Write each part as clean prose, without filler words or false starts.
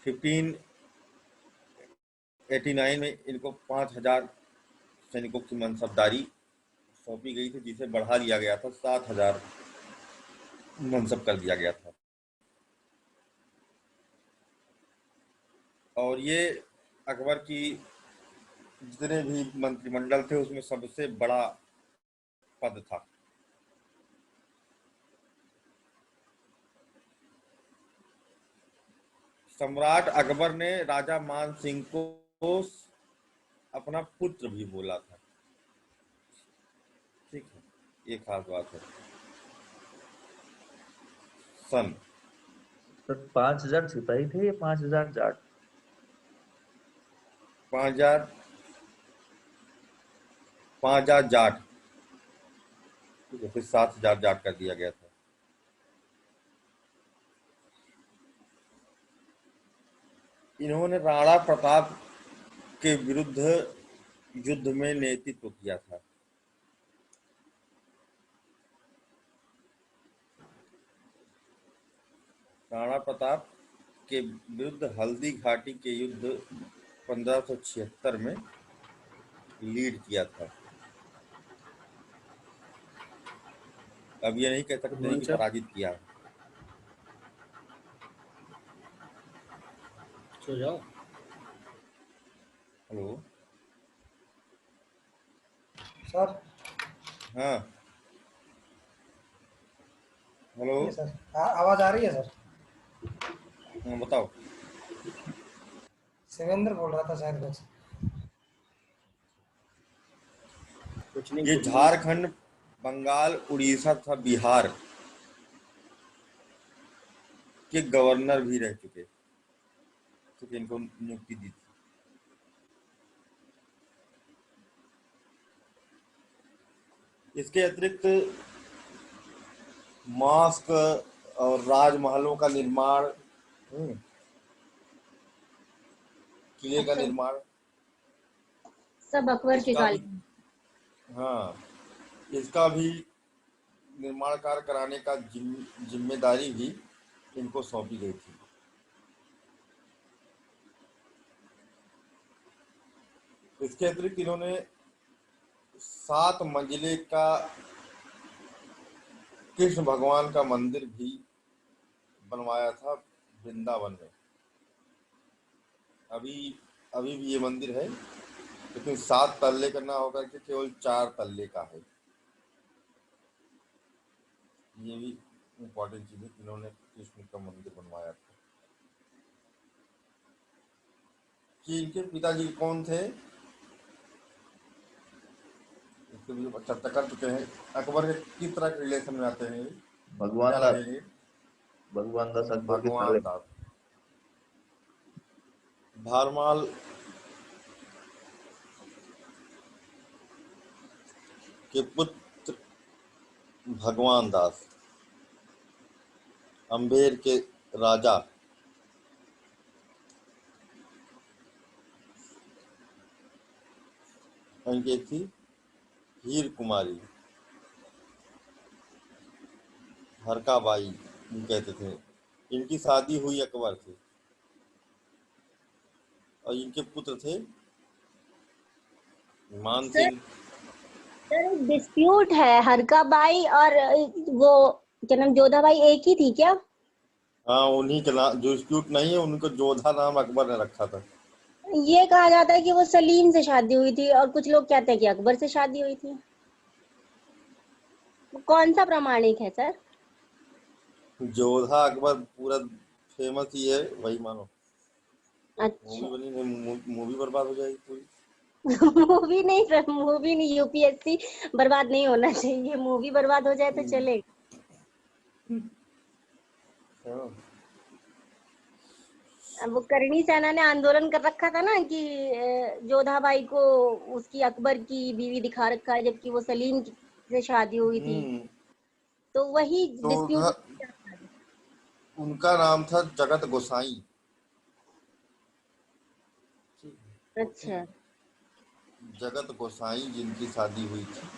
1589 में इनको 5000 सैनिकों की मनसबदारी सौंपी गई थी, जिसे बढ़ा दिया गया था, 7000 मनसब कर दिया गया था। और ये अकबर की जितने भी मंत्रिमंडल थे उसमें सबसे बड़ा पद था। सम्राट अकबर ने राजा मान सिंह को अपना पुत्र भी बोला था। ठीक है, ये खास बात है। सन सर 5000 सिपाही थे या 5000 जाट? 5000 5000 जाट, ठीक है, फिर 7000 जाट कर दिया गया था। इन्होंने राणा प्रताप के विरुद्ध युद्ध में नेतृत्व किया था। राणा प्रताप के विरुद्ध हल्दी घाटी के युद्ध 1576 में लीड किया था। अब ये नहीं कह सकते हैं कि पराजित किया। सो जाओ। Hello sir. हाँ हेलो सर, आवाज आ रही है सर? हाँ बताओ। शिवेंद्र बोल रहा था शायद कुछ नहीं, ये झारखंड, बंगाल, उड़ीसा तथा बिहार के गवर्नर भी रह चुके, तो इनको नियुक्ति दी थी। इसके अतिरिक्त मॉस्क और राजमहलों का निर्माण, किले का निर्माण सब अकबर के काल। हाँ, इसका भी निर्माण कार्य कराने का जिम्मेदारी भी इनको सौंपी गई थी। इसके अतिरिक्त इन्होंने 7 मंजिले का कृष्ण भगवान का मंदिर भी बनवाया था वृंदावन में। अभी भी ये मंदिर है, लेकिन 7 तल्ले का ना होकर के केवल 4 तल्ले का है। ये भी इम्पोर्टेंट चीज है, इन्होंने कृष्ण का मंदिर बनवाया था। कि इनके पिताजी कौन थे, इसके भी चर्चा कर चुके हैं। अकबर के किस तरह के रिलेशन में आते हैं? भगवान क्या दास। लगेंगे? भगवान दास अकबर के भगवान साले। दास। भारमाल के पुत्र भगवान दास, अम्बेर के राजा इनकी एक थी हीर कुमारी, हरकाबाई कहते थे। इनकी शादी हुई अकबर से और इनके पुत्र थे मान सिंह। सर डिस्प्यूट है, हरकाबाई और वो क्या नाम, जोधाबाई एक ही थी क्या? हाँ, उन्हीं के नाम, जो डिस्प्यूट नहीं है, उनको जोधा नाम अकबर ने रखा था। ये कहा जाता है कि वो सलीम से शादी हुई थी और कुछ लोग कहते हैं कि अकबर से शादी हुई थी। कौन सा प्रमाणिक है सर? जोधा अकबर पूरा फेमस ही है, वही मानो। अच्छा। मूवी बनी, मूवी बर्बाद हो जाएगी पूरी। मूवी नहीं सर, मूवी नहीं, यूपीएससी बर्बाद नहीं होना चाहिए, मूवी बर्बाद हो जाए तो चले। वो करणी सेना ने आंदोलन कर रखा था ना कि जोधाबाई को उसकी अकबर की बीवी दिखा रखा है, जबकि वो सलीम से शादी हुई थी। तो वही डिस्प्यूट। उनका नाम था जगत गोसाई। अच्छा। जगत गोसाई जिनकी शादी हुई थी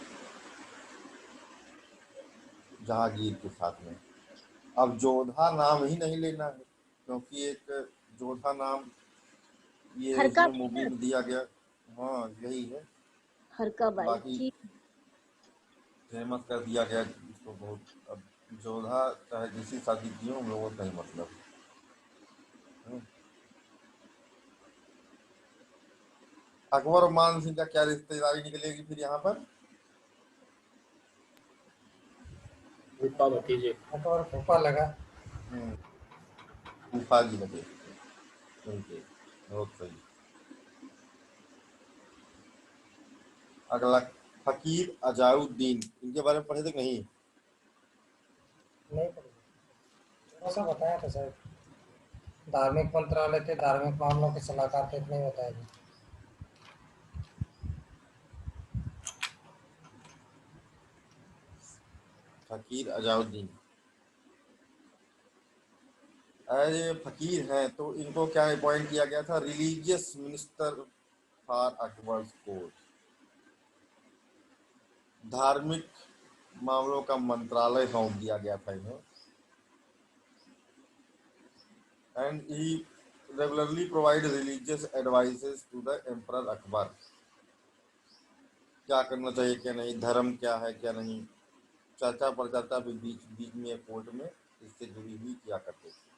जहांगीर के साथ में। अब जोधा नाम ही नहीं लेना है, क्योंकि एक जोधा नाम ये हरका उसमें मूवी में दिया गया। हाँ यही है। हरका बाई बाकी ठीक। फेमस कर दिया गया इसको बहुत। अब जोधा चाहे जिसी शादी की हो, हम लोगों को नहीं मतलब। हम्म। अकबर और मान सिंह का क्या रिश्तेदारी निकलेगी फिर यहाँ पर? फूफा भतीजे। और फूफा लगा। हम्म, फूफा जी लगे उनके। बहुत सही। अगला, फकीर अजाउद्दीन, इनके बारे में पढ़े थे कि नहीं? नहीं पड़ी, थोड़ा सा बताया था सर। धार्मिक मंत्रालय थे, धार्मिक मामलों के सलाहकार थे, इतना ही बताया था। फकीर अजाउद्दीन, अरे फकीर हैं तो इनको क्या अपॉइंट किया गया था? Religious minister for Akbar court, धार्मिक मामलों का मंत्रालय सौंप दिया गया था इन्हें। And he regularly provide religious advices to the emperor Akbar, क्या करना चाहिए क्या नहीं, धर्म क्या है क्या नहीं, चर्चा प्रचर्चा भी बीच बीच में कोर्ट में इससे जुड़ी हुई किया करते थे।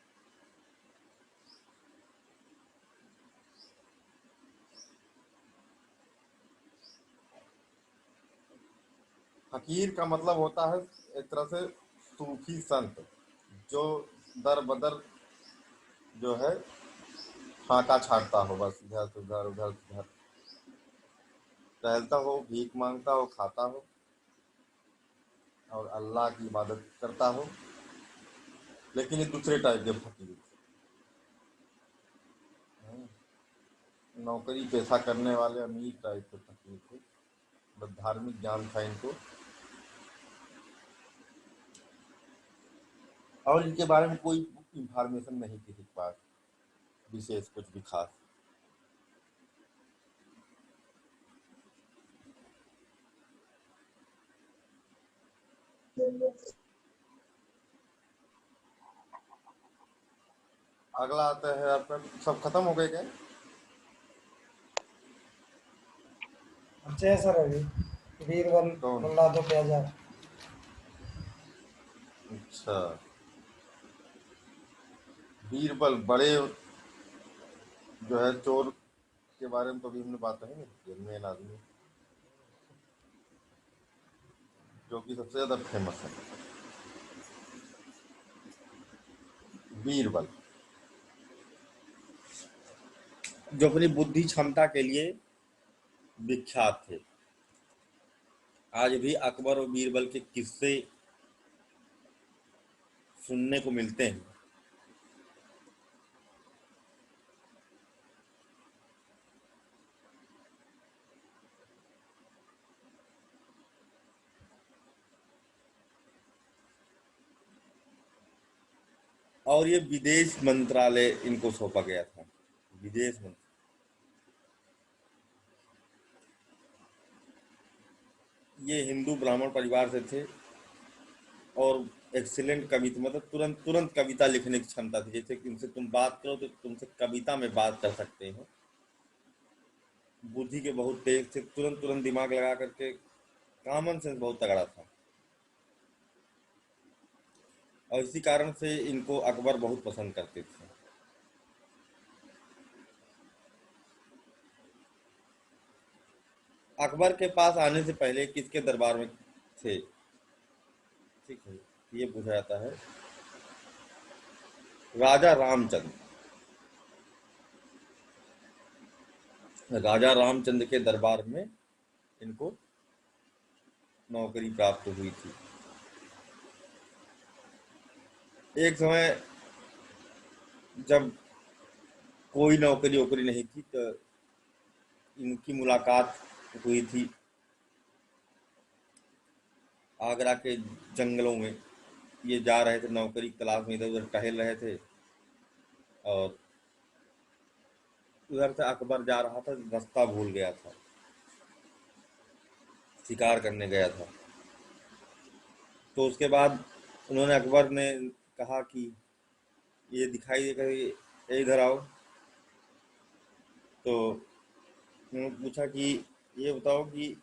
फकीर का मतलब होता है एक तरह से सूफी संत, जो दर बदर जो है फाका छाटता हो, बस इधर से उधर उधर से उधर टहलता हो, भीख मांगता हो, खाता हो और अल्लाह की इबादत करता हो। लेकिन ये दूसरे टाइप के फकीर थे, नौकरी पेशा करने वाले अमीर टाइप के फकीर थे, बस धार्मिक ज्ञान था इनको। और इनके बारे में कोई इंफॉर्मेशन नहीं किसी के पास विशेष कुछ भी खास। अगला आता है आपका, सब खत्म हो गए क्या? अच्छे है सर अभी। बीरबल, कौन? मुल्ला दो प्याजा। अच्छा, बीरबल बड़े जो है चोर के बारे में तो अभी हमने बात नहीं की, मेन आदमी जो कि सबसे ज्यादा फेमस है, बीरबल, जो अपनी बुद्धि क्षमता के लिए विख्यात थे। आज भी अकबर और बीरबल के किस्से सुनने को मिलते हैं। और ये विदेश मंत्रालय इनको सौंपा गया था, विदेश मंत्रालय। ये हिंदू ब्राह्मण परिवार से थे और एक्सीलेंट कविता, मतलब तुरंत तुरंत कविता लिखने की क्षमता थी। जैसे कि उनसे तुम बात करो तो तुमसे कविता में बात कर सकते हो। बुद्धि के बहुत तेज थे, तुरंत तुरंत दिमाग लगा करके, कॉमन सेंस बहुत तगड़ा था। और इसी कारण से इनको अकबर बहुत पसंद करते थे। अकबर के पास आने से पहले किसके दरबार में थे? ठीक है, ये पूछा जाता है। राजा रामचंद्र, राजा रामचंद्र के दरबार में इनको नौकरी प्राप्त हुई थी। एक समय जब कोई नौकरी वोकरी नहीं थी तो इनकी मुलाकात हुई थी आगरा के जंगलों में। ये जा रहे थे नौकरी की तलाश में, इधर उधर टहल रहे थे और उधर से अकबर जा रहा था, रास्ता भूल गया था, शिकार करने गया था। तो उसके बाद उन्होंने, अकबर ने कहा कि ये दिखाई देगा कि इधर आओ। तो उन्होंने पूछा कि ये बताओ कि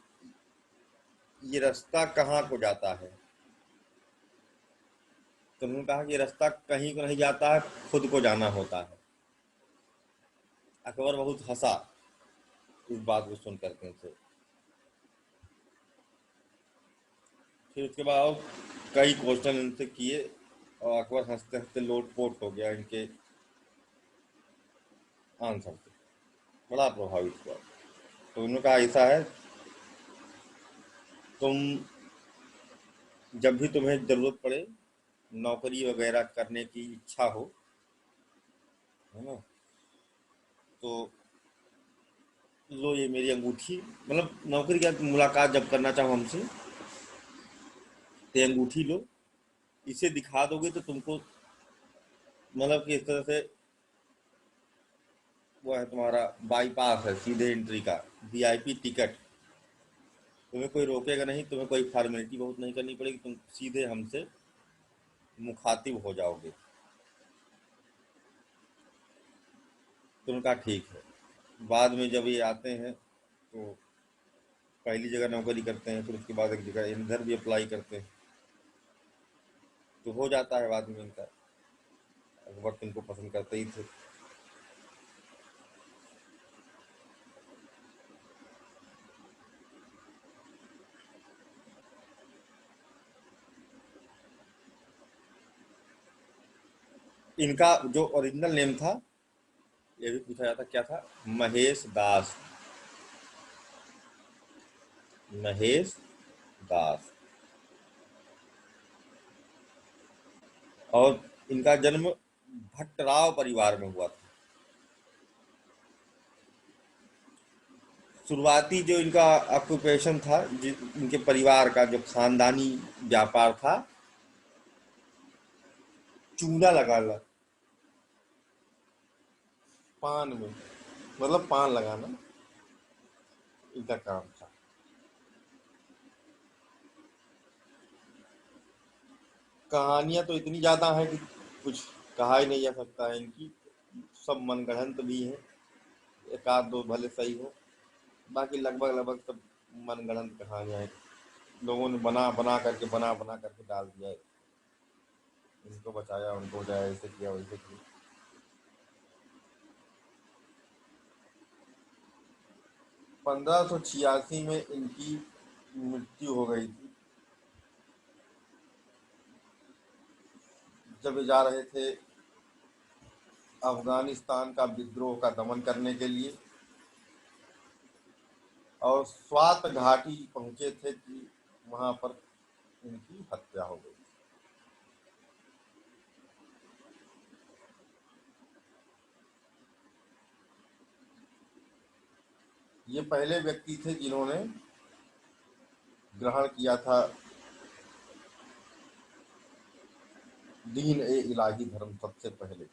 ये रास्ता कहाँ को जाता है। तो उन्होंने कहा कि रास्ता कहीं को नहीं जाता है, खुद को जाना होता है। अकबर बहुत हंसा इस बात को सुन करके से। फिर उसके बाद और कई क्वेश्चन इनसे किए और अकबर हंसते हंसते लोटपोट हो गया इनके आंसर से, बड़ा प्रभावित हुआ। तो उन्होंने कहा ऐसा है, तुम जब भी तुम्हें जरूरत पड़े, नौकरी वगैरह करने की इच्छा हो, है ना, तो लो ये मेरी अंगूठी, मतलब नौकरी का मुलाकात जब करना चाहो हमसे तो ये अंगूठी लो, इसे दिखा दोगे तो तुमको मतलब कि इस तरह से वो है तुम्हारा बाईपास है, सीधे एंट्री का वीआईपी टिकट। तुम्हें कोई रोकेगा नहीं, तुम्हें कोई फॉर्मेलिटी बहुत नहीं करनी पड़ेगी, तुम सीधे हमसे मुखातिब हो जाओगे। तो उनका ठीक है। बाद में जब ये आते हैं तो पहली जगह नौकरी करते हैं, फिर उसके बाद एक जगह इधर भी अप्लाई करते हैं, तो हो जाता है बाद में इनका। अकबर तो इनको पसंद करते ही थे। इनका जो ओरिजिनल नेम था, ये भी पूछा जाता, क्या था? महेश दास। महेश दास। और इनका जन्म भट्टराव परिवार में हुआ था। शुरुआती जो इनका ऑक्यूपेशन था, इनके परिवार का जो खानदानी व्यापार था, चूना लगाना, पान में, मतलब पान लगाना इनका काम था। कहानियां तो इतनी ज्यादा हैं कि कुछ कहा ही नहीं जा सकता है इनकी। सब मनगढ़ंत भी है, एक आध दो भले सही हो, बाकी लगभग लगभग सब मनगढ़ंत कहानियां हैं। लोगों ने बना बना करके डाल दिया है। इनको बचाया, उनको बचाया, ऐसे किया वैसे किया। 1586 में इनकी मृत्यु हो गई थी, जब ये जा रहे थे अफगानिस्तान का विद्रोह का दमन करने के लिए, और स्वात घाटी पहुंचे थे कि वहां पर इनकी हत्या हो गई। ये पहले व्यक्ति थे जिन्होंने ग्रहण किया था दीन ए इलाही धर्म। सबसे पहले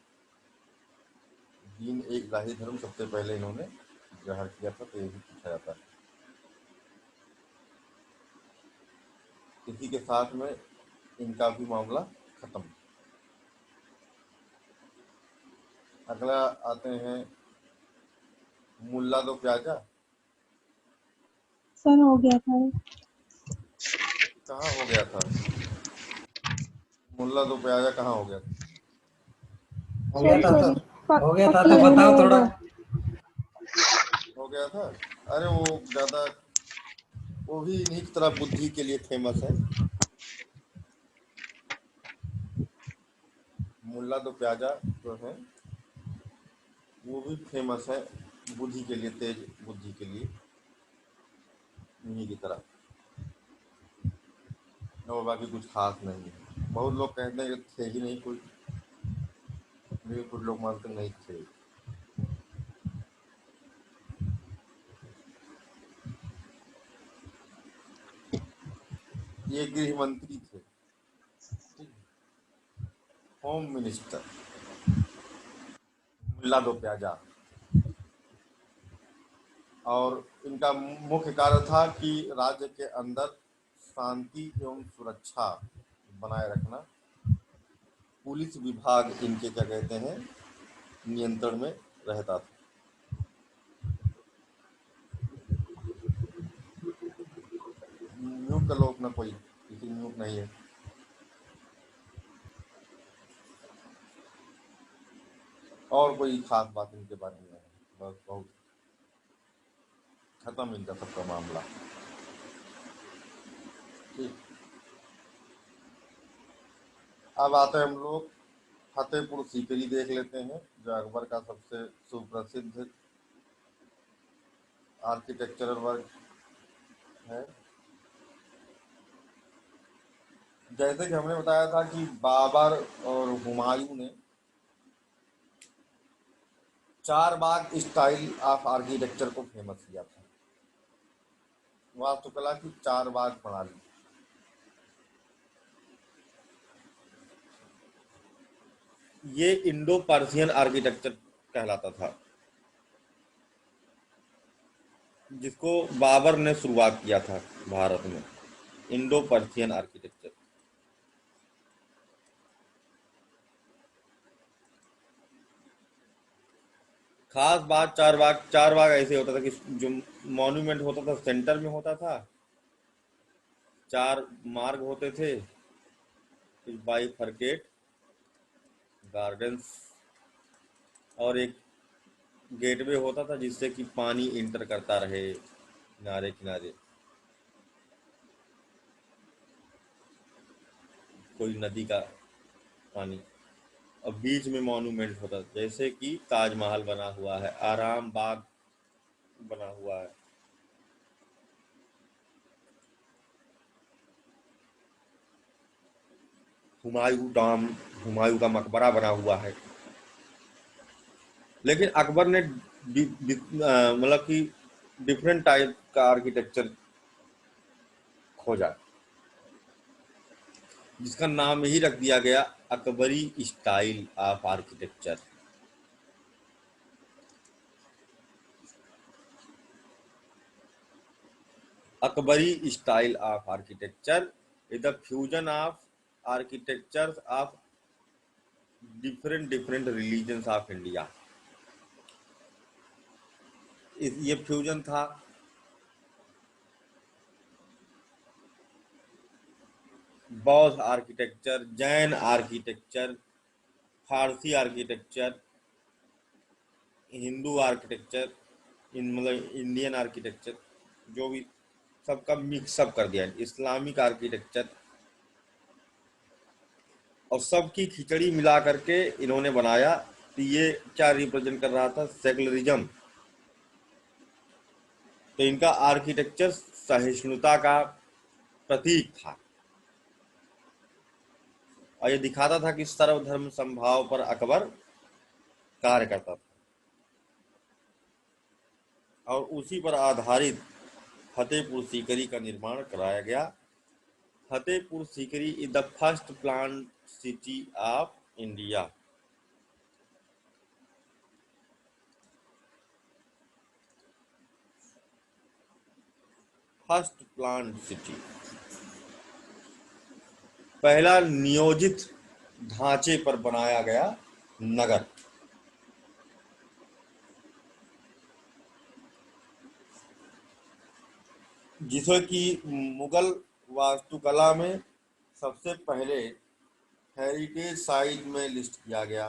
दीन ए इलाही धर्म सबसे पहले इन्होंने ग्रहण किया था। तो ये भी पूछा जाता है। इसी के साथ में इनका भी मामला खत्म। अगला आते हैं मुल्ला दो प्याजा। सन हो गया था। कहाँ हो गया था मुल्ला दो प्याजा? कहाँ हो गया था? हो गया सॉरी था सॉरी, तो हो गया था पक्का तो होना बताओ थोड़ा। होगा। हो गया था। अरे वो ज्यादा, वो भी इन्हीं की तरह बुद्धि के लिए फेमस है। मुल्ला दो प्याजा जो है वो भी फेमस है बुद्धि के लिए, तेज बुद्धि के लिए, इन्हीं की तरह। और बाकी कुछ खास नहीं है। बहुत लोग कहते हैं कि थे ही नहीं कोई, लेकिन कुछ लोग मानते नहीं थे। ये गृह मंत्री थे, होम मिनिस्टर, मुल्ला दो प्याजा। और इनका मुख्य कार्य था कि राज्य के अंदर शांति एवं सुरक्षा बनाए रखना। पुलिस विभाग इनके क्या कहते हैं, नियंत्रण में रहता था। म्यूट कर लो अपना, कोई किसी म्यूट नहीं है। और कोई खास बात इनके बारे में है? बस बहुत खत्म इनका सबका मामला। ठीक, अब आते हैं हम लोग फतेहपुर सीकरी देख लेते हैं, जो अकबर का सबसे सुप्रसिद्ध आर्किटेक्चरल वर्क है। जैसे कि हमने बताया था कि बाबर और हुमायूं ने चार बाग स्टाइल ऑफ आर्किटेक्चर को फेमस किया था, वास्तुकला की चार बाग प्रणाली। ये इंडो पर्शियन आर्किटेक्चर कहलाता था, जिसको बाबर ने शुरुआत किया था भारत में, इंडो पर्शियन आर्किटेक्चर। खास बात, चार बाग ऐसे होता था कि जो मॉन्यूमेंट होता था सेंटर में होता था, चार मार्ग होते थे, बाइफरकेट गार्डन्स, और एक गेटवे होता था जिससे कि पानी इंटर करता रहे किनारे किनारे, कोई नदी का पानी। और बीच में मॉन्यूमेंट होता था, जैसे कि ताजमहल बना हुआ है, आराम बाग बना हुआ है, हुमायूं डैम, हुमायूं का मकबरा बना हुआ है। लेकिन अकबर ने मतलब कि डिफरेंट टाइप का आर्किटेक्चर खोजा, जिसका नाम ही रख दिया गया Akbari style of architecture. Akbari style of architecture is the fusion of architecture of different different religions of India. ये फ्यूजन था बौद्ध आर्किटेक्चर, जैन आर्किटेक्चर, फारसी आर्किटेक्चर, हिंदू आर्किटेक्चर, मतलब इंडियन आर्किटेक्चर, जो भी सबका मिक्सअप कर दिया, इस्लामिक आर्किटेक्चर, और सबकी खिचड़ी मिला करके इन्होंने बनाया। तो ये क्या रिप्रेजेंट कर रहा था? सेकुलरिज्म। तो इनका आर्किटेक्चर सहिष्णुता का प्रतीक था, और ये दिखाता था कि सर्वधर्म समभाव पर अकबर कार्य करता था, और उसी पर आधारित फतेहपुर सीकरी का निर्माण कराया गया। Fatehpur Sikri is the first plan city of India. First plan city, पहला नियोजित ढांचे पर बनाया गया नगर। जिसे कि मुगल वास्तुकला में सबसे पहले हेरिटेज साइट में लिस्ट किया गया।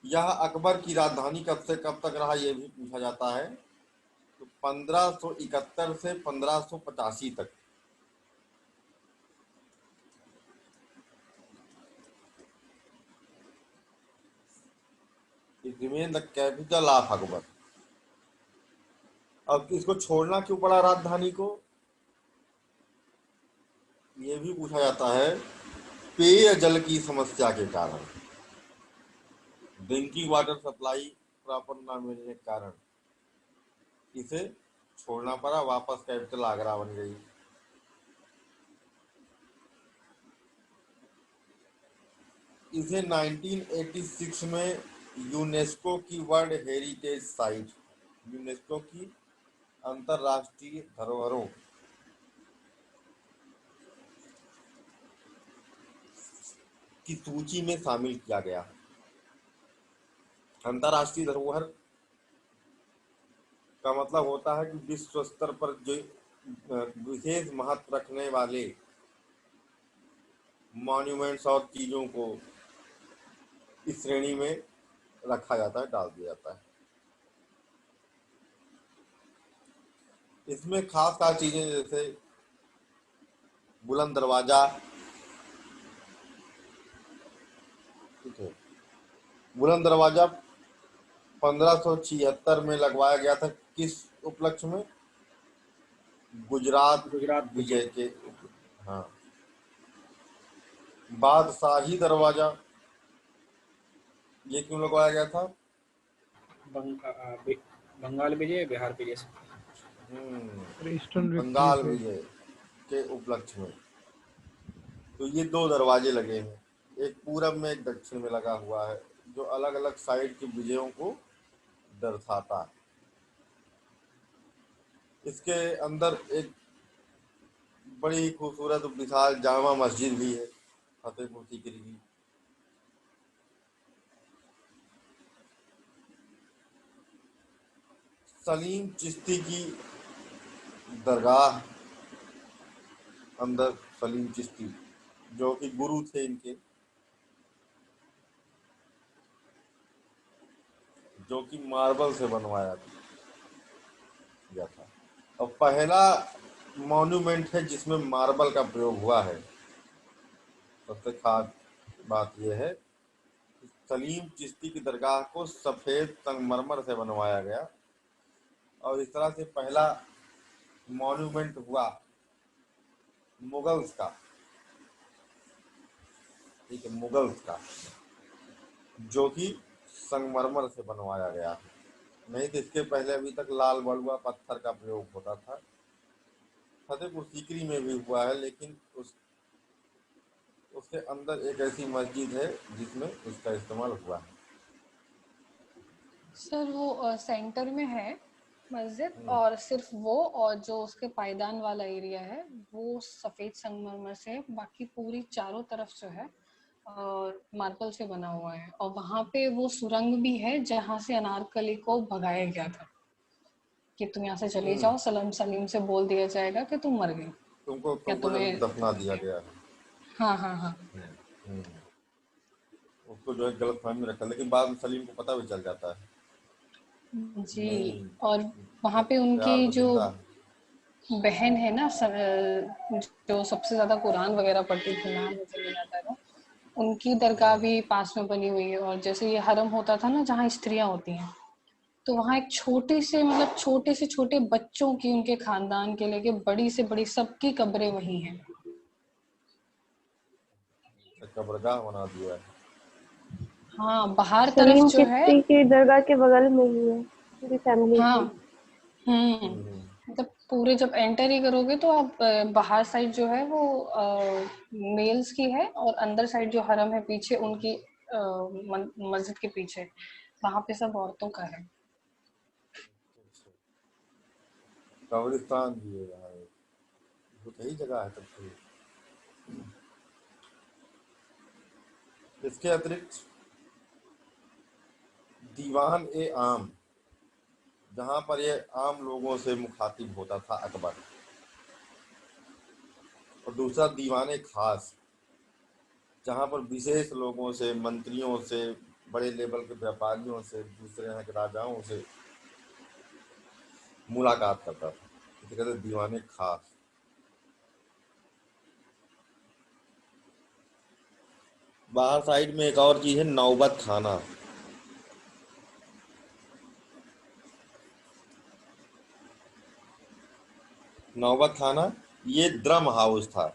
यह अकबर की राजधानी कब से कब तक रहा, यह भी पूछा जाता है। तो 1571 से 1585 तक। It remain the capital of Akbar. अब इसको छोड़ना क्यों पड़ा राजधानी को, यह भी पूछा जाता है। पेयजल की समस्या के कारण, ड्रिंकिंग वाटर सप्लाई प्रॉपर न मिलने के कारण इसे छोड़ना पड़ा, वापस कैपिटल आगरा बन गई। इसे 1986 में यूनेस्को की वर्ल्ड हेरिटेज साइट, यूनेस्को की अंतरराष्ट्रीय धरोहरों की सूची में शामिल किया गया। अंतर्राष्ट्रीय धरोहर का मतलब होता है कि विश्व स्तर पर जो विशेष महत्व रखने वाले मॉन्यूमेंट्स और चीजों को इस श्रेणी में रखा जाता है, डाल दिया जाता है। इसमें खास खास चीजें जैसे बुलंद दरवाजा, ठीक है, बुलंद दरवाजा 1576 में लगवाया गया था। किस उपलक्ष्य में? गुजरात गुजरात विजय के। हाँ। बादशाही दरवाजा ये क्यों लगवाया गया था? बंगाल विजय, बिहार विजय से। ईस्टर्न बंगाल विक्ट्री विजय के उपलक्ष्य में। तो ये 2 दरवाजे लगे हैं, एक पूरब में एक दक्षिण में लगा हुआ है, जो अलग अलग साइड के विजयों को दर्शाता है। इसके अंदर एक बड़ी खूबसूरत विशाल जामा मस्जिद भी है, फतेहपुर सीकरी की। सलीम चिश्ती की दरगाह, अंदर सलीम चिश्ती जो कि गुरु थे इनके, जो कि मार्बल से बनवाया गया था। और पहला मॉन्यूमेंट है जिसमें मार्बल का प्रयोग हुआ है। सबसे खास बात यह है कि सलीम चिश्ती की दरगाह को सफेद संगमरमर से बनवाया गया, और इस तरह से पहला मॉन्यूमेंट हुआ मुगल्स का, ठीक है, मुगल्स का, जो कि संगमरमर से बनवाया गया। नहीं तो इसके पहले अभी तक लाल बलुआ पत्थर का प्रयोग होता था। फतेहपुर सीकरी में भी हुआ है, लेकिन उसके अंदर एक ऐसी मस्जिद है जिसमें इसका इस्तेमाल हुआ है। सर वो सेंटर में है मस्जिद, और सिर्फ वो और जो उसके पायदान वाला एरिया है वो सफेद संगमरमर से, बाकी पूरी चारों तरफ जो है मार्बल से बना हुआ है। और वहां पे वो सुरंग भी है जहां से अनारकली को भगाया गया था कि तुम यहाँ से चले जाओ, सलीम से बोल दिया जाएगा कि तुम मर गई तुमको या तुमको तुम्हें। दफना दिया गया है। हाँ हाँ हाँ। उसको जो है गलत फहमी में रखा, लेकिन बाद में सलीम को पता भी चल जाता है जी। नहीं, और वहां पे प्यार उनकी तो जो जिंदा है। बहन है ना, जो सबसे ज्यादा कुरान वगैरह पढ़ती थी, नाम मुझे नहीं आता है, उनकी दरगाह भी पास में बनी हुई है। और जैसे ये हरम होता था ना जहाँ स्त्रियां होती हैं, तो वहाँ एक छोटे से छोटे बच्चों की, उनके खानदान के लेके बड़ी से बड़ी सबकी कब्रें वही हैं। कब्रगाह बना दिया है। हाँ, बाहर तरफ सलीम जो है। चिश्ती की दरगाह के बगल में ही है पूरी फैमिली हाँ। की। मतलब पूरे जब एंटर ही करोगे तो आप बाहर साइड जो है वो मेल्स की है, और अंदर साइड जो हरम है पीछे उनकी मस्जिद के पीछे, वहां पे सब औरतों का है। कब्रिस्तान भी है यहाँ, तो सही जगह है तब तो। इसके अतिरिक्त दीवान ए आम, जहां पर ये आम लोगों से मुखातिब होता था अकबर, और दूसरा दीवान खास, जहां पर विशेष लोगों से, मंत्रियों से, बड़े लेवल के व्यापारियों से, दूसरे यहाँ के राजाओं से मुलाकात करता था, इसे कहते दीवान खास। बाहर साइड में एक और चीज है नौबत खाना। नौबत खाना ये ड्रम हाउस था,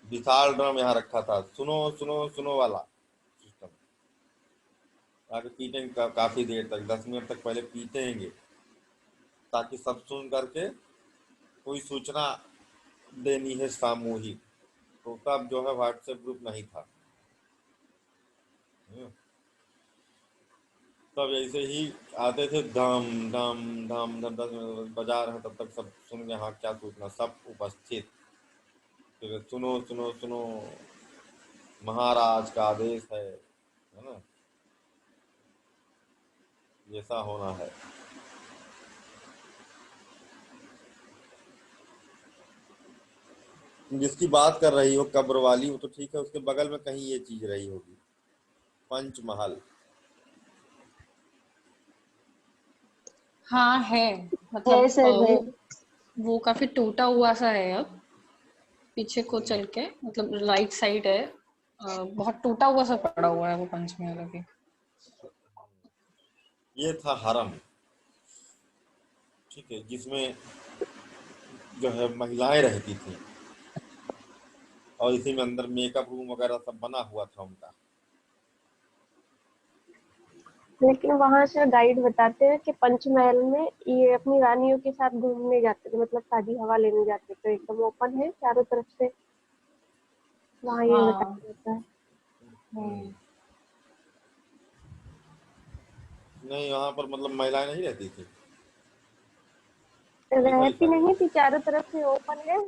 विशाल ड्रम यहाँ रखा था, सुनो सुनो सुनो वाला सिस्टम। आगे पीटेंगे काफी देर तक, 10 मिनट तक पहले पीटेंगे ताकि सब सुन करके कोई सूचना देनी है सामूहिक। तो तब जो है व्हाट्सएप ग्रुप नहीं था, तब ऐसे ही आते थे, धम धम धम धम 10 मिनट बजा रहे हैं, तब तक सब सुन के हाँ क्या सूचना, सब उपस्थित, तो सुनो सुनो सुनो। महाराज का आदेश है ना, जैसा होना है। जिसकी बात कर रही हो कब्र वाली, वो तो ठीक है, उसके बगल में कहीं ये चीज रही होगी, पंचमहल। हाँ है, है मतलब सर है। वो काफी टूटा हुआ सा है अब, पीछे को चल के, मतलब राइट साइड है, बहुत टूटा हुआ सा पड़ा हुआ है वो पंचमहल अभी। ये था हरम, ठीक है, जिसमें जो है महिलाएं रहती थी, और इसी में अंदर मेकअप रूम वगैरह सब बना हुआ था उनका। लेकिन वहां से गाइड बताते हैं कि पंचमहल में ये अपनी रानियों के साथ घूमने जाते थे, मतलब ताजी हवा लेने जाते थे, एकदम ओपन है चारों तरफ से, वहाँ ये बताया हाँ। जाता है। नहीं, वहां पर मतलब महिलाएं नहीं रहती थी, ऐसा रहती लिखा गया। नहीं थी, चारों तरफ से ओपन है।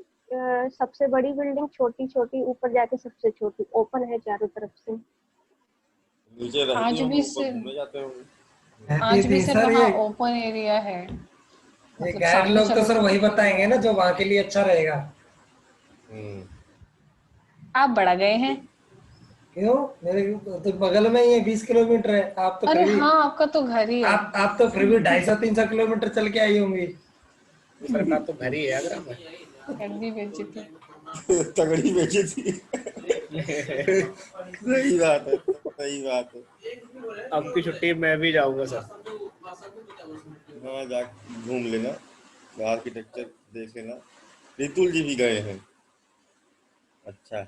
सबसे बड़ी बिल्डिंग छोटी छोटी, ऊपर जाके सबसे छोटी, ओपन है चारों तरफ से। नीचे रहती आज होंगी, भी ऊपर से घूमने जाते होंगे। रहती आज भी थी सिर्फ सर वहाँ ये। ओपन एरिया है, ये मतलब गाइड सामने लोग तो चलो सर तो वही बताएंगे ना जो वहां के लिए अच्छा रहेगा। हम्म। आप बड़ा गए हैं। क्यों? मेरे तो बगल में ही है, 20 किलोमीटर है। आप तो अरे फिर भी हाँ, आपका तो घर ही है। आप तो फिर भी 250-300 किलोमीटर चल के आई होंगी। सर का तो घर ही है आगरा में। घर भी बेची थी। तगड़ी बेची थी। सही बात है, सही बात है। अब की छुट्टी मैं भी जाऊंगा सर। हाँ, जा घूम लेना, आर्किटेक्चर देख लेना। रितुल जी भी गए हैं। अच्छा।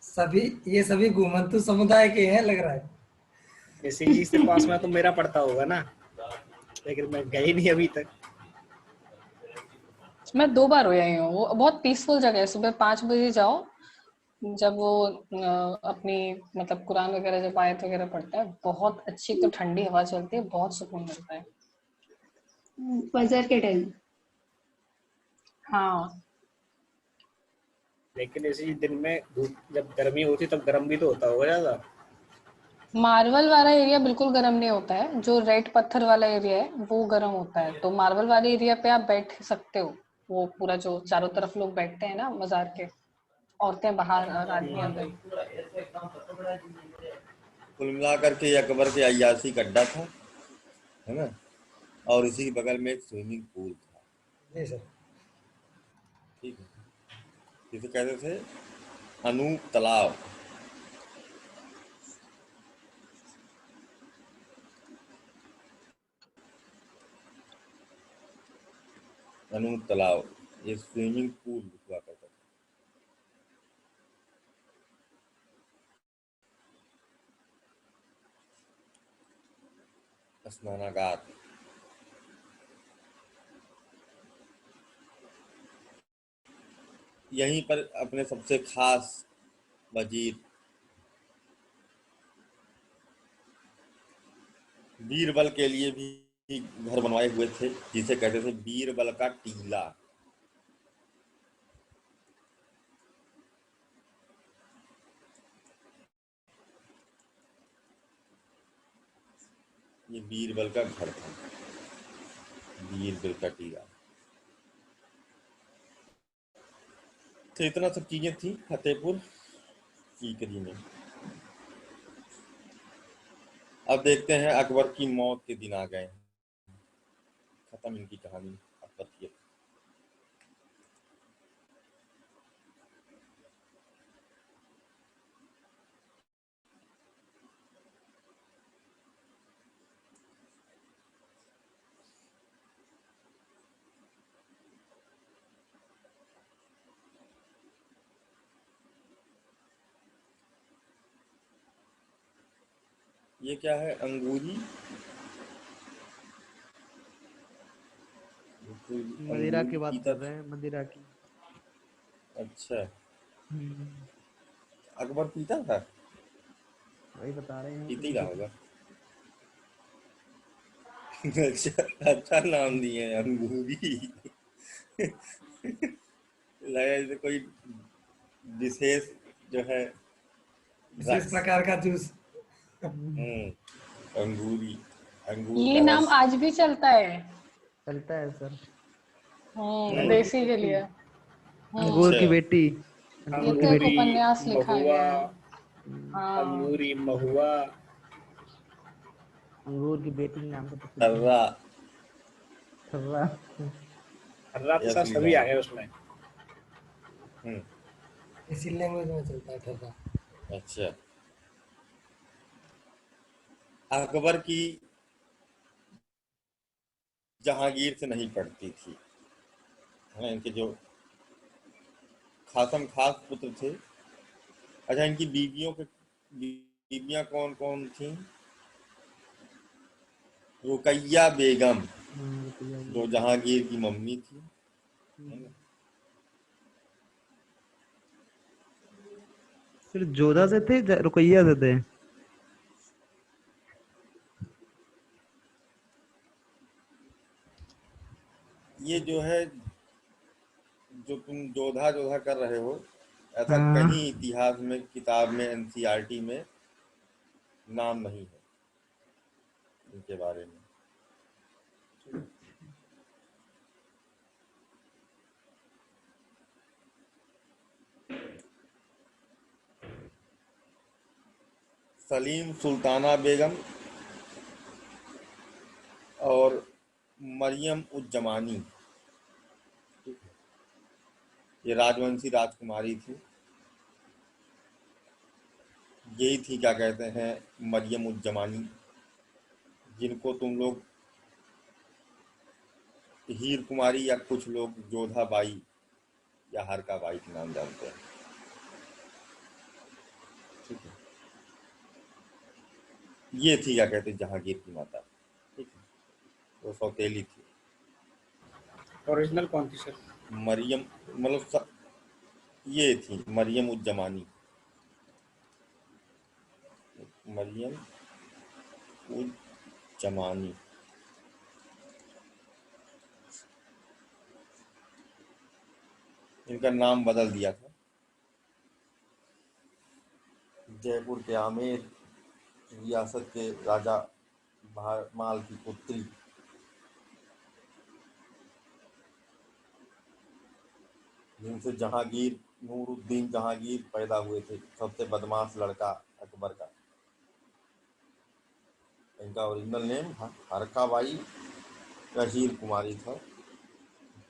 सभी ये सभी घुमंतु समुदाय के हैं लग रहा है। इसी जी से पास में तो मेरा पड़ता होगा ना, लेकिन मैं गई नहीं अभी तक। मैं 2 बार हो आई हूँ, वो बहुत पीसफुल जगह है। सुबह 5 बजे जाओ, जब वो अपनी मतलब कुरान वगैरह जब आयत वगैरह पढ़ता है, बहुत अच्छी तो ठंडी हवा चलती है, बहुत सुकून मिलता है। फजर के टाइम। हाँ। लेकिन इसी दिन में धूप जब गर्मी होती तब गर्म भी तो होता होगा ज्यादा। मार्वल वाला एरिया बिल्कुल गर्म नहीं होता है, जो रेड पत्थर वाला एरिया है वो गर्म होता है। तो मार्वल वाले एरिया पे आप बैठ सकते हो, वो पूरा जो चारों तरफ लोग बैठते हैं ना मजार के, औरतें बाहर और आदमी अंदर। कुल मिला करके ये अकबर के अय्याशी का अड्डा था, है ना, और इसी के बगल में एक स्विमिंग पूल था। जी सर। ठीक है, जिसे कहते थे अनूप तालाब। अनूप तालाब, ये स्विमिंग पूल हुआ करता था, स्नानागार। यहीं पर अपने सबसे खास वजीर बीरबल के लिए भी घर बनवाए हुए थे, जिसे कहते थे बीरबल का टीला। ये बीरबल का घर था, बीरबल का टीला। तो इतना सब चीजें थी फतेहपुर सीकरी में। अब देखते हैं, अकबर की मौत के दिन आ गए, खत्म इनकी कहानी अकबर की। ये क्या है, अंगूरी? मदिरा की अंगूरी बात पीता कर रहे हैं, मदिरा की। था। अच्छा, हम्म, अकबर पीता था, वही बता रहे हैं कि पीते ही रहा मदिरा। होगा। अच्छा, अच्छा नाम दिए हैं, अंगूरी। लगा जैसे कोई विशेष जो है विशेष ड्रग्स। प्रकार का जूस। अंगूरी, अंगूर ये का नाम रस। आज भी चलता है। चलता है सर। देसी के लिए। अंगूर की अच्छा, बेटी। ये अंगूर की तो एक बेटी। अंगूरी उपन्यास लिखा महुआ, गया है। हाँ। अंगूरी महुआ, अंगूर की बेटी के नाम से प्रसिद्ध है। खर्रा, खर्रा। हर्रा तो ये सर असली सभी आ नाम। गए उसमें। हम्म, इसी लैंग्वेज में चलता है ठर्रा। अच्छा। अकबर की जहांगीर से नहीं पड़ती थी, है इनके जो खासम खास पुत्र थे। अच्छा, इनकी बीवियां कौन कौन थी? रुकैया बेगम, रुपया जो भी। जहांगीर की मम्मी थी, है ना? फिर जोधा से थे रुकैया से थे। ये जो है, जो तुम जोधा जोधा कर रहे हो, ऐसा हाँ। कहीं इतिहास में, किताब में, एनसीईआरटी में नाम नहीं है इनके बारे में। सलीम सुल्ताना बेगम और मरियम उज जमानी, ये राजवंशी राजकुमारी थी। यही थी, क्या कहते हैं, मरियम उज जमानी, जिनको तुम लोग हीर कुमारी या कुछ लोग जोधा बाई या हरका बाई के नाम जानते हैं। ठीक है, ये थी, क्या कहते हैं, जहांगीर की माता। ठीक है, वो सौतेली थी। ओरिजिनल कौन थी सर? मरियम, मतलब ये थी मरियम उज जमानी, मरियम उज जमानी। इनका नाम बदल दिया था। जयपुर के आमेर रियासत के राजा भारमाल की पुत्री, जिनसे जहांगीर, नूरुद्दीन जहांगीर पैदा हुए थे, सबसे बदमाश लड़का अकबर का। इनका ओरिजिनल नेम हरकाबाई या हीर कुमारी था।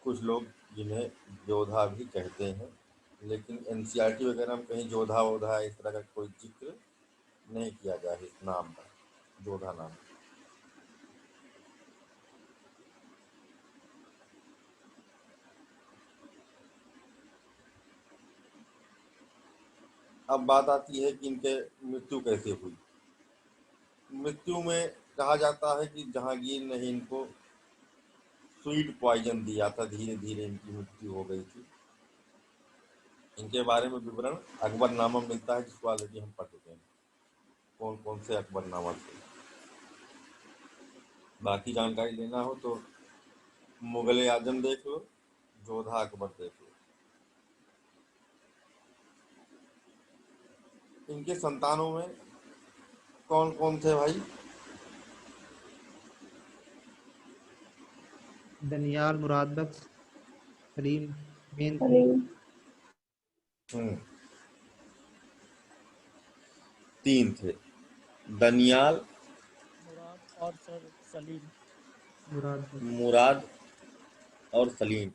कुछ लोग जिन्हें जोधा भी कहते हैं, लेकिन एनसीईआरटी वगैरह में कहीं जोधा वोधा इस तरह का कोई जिक्र नहीं किया गया है इस नाम का, जोधा नाम। अब बात आती है कि इनके मृत्यु कैसे हुई। मृत्यु में कहा जाता है कि जहांगीर ने ही इनको स्वीट पॉइजन दिया था, धीरे धीरे इनकी मृत्यु हो गई थी। इनके बारे में विवरण अकबरनामा मिलता है, जिसको ऑलरेडी हम पढ़ चुके हैं, कौन कौन से अकबरनामा थे। बाकी जानकारी लेना हो तो मुगल आजम देख लो, जोधा अकबर देख लो। इनके संतानों में कौन कौन थे भाई? दनियाल, मुराद बख्श, सलीम मेन थे। सलीम। तीन थे, दनियाल, मुराद और सर सलीम। मुराद बख्श। मुराद और सलीम।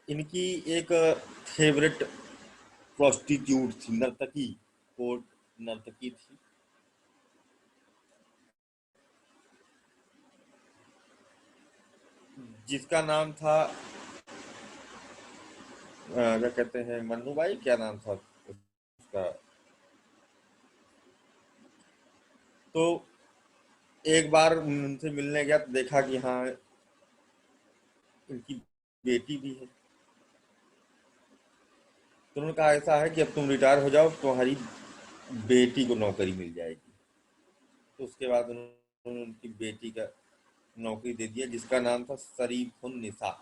इनकी एक फेवरेट प्रोस्टिट्यूट थी, नर्तकी, कोर्ट नर्तकी थी, जिसका नाम था क्या कहते हैं, मन्नूबाई, क्या नाम था उसका। तो एक बार उनसे मिलने गया तो देखा कि हाँ, इनकी बेटी भी है। तो उन्होंने कहा ऐसा है कि अब तुम रिटायर हो जाओ, तुम्हारी बेटी को नौकरी मिल जाएगी। तो उसके बाद उन्होंने उनकी बेटी का नौकरी दे दिया, जिसका नाम था शरीफुन निसा।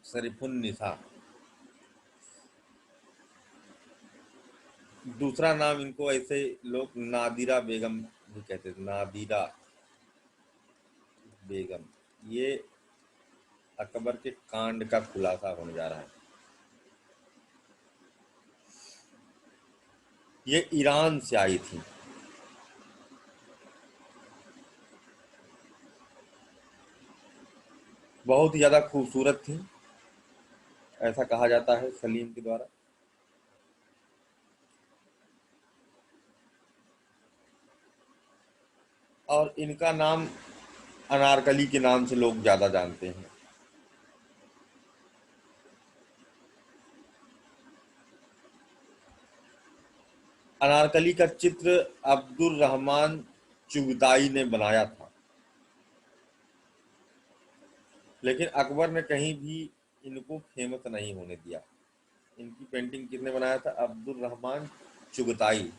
शरीफुन निसा। दूसरा नाम इनको ऐसे लोग नादिरा बेगम भी कहते थे, नादिरा बेगम। ये अकबर के कांड का खुलासा होने जा रहा है। ये ईरान से आई थी। बहुत ही ज्यादा खूबसूरत थी, ऐसा कहा जाता है सलीम के द्वारा। और इनका नाम अनारकली के नाम से लोग ज्यादा जानते हैं। अनारकली का चित्र अब्दुल रहमान चुगताई ने बनाया था, लेकिन अकबर ने कहीं भी इनको फेमस नहीं होने दिया। इनकी पेंटिंग किसने बनाया था? अब्दुल रहमान चुगताई।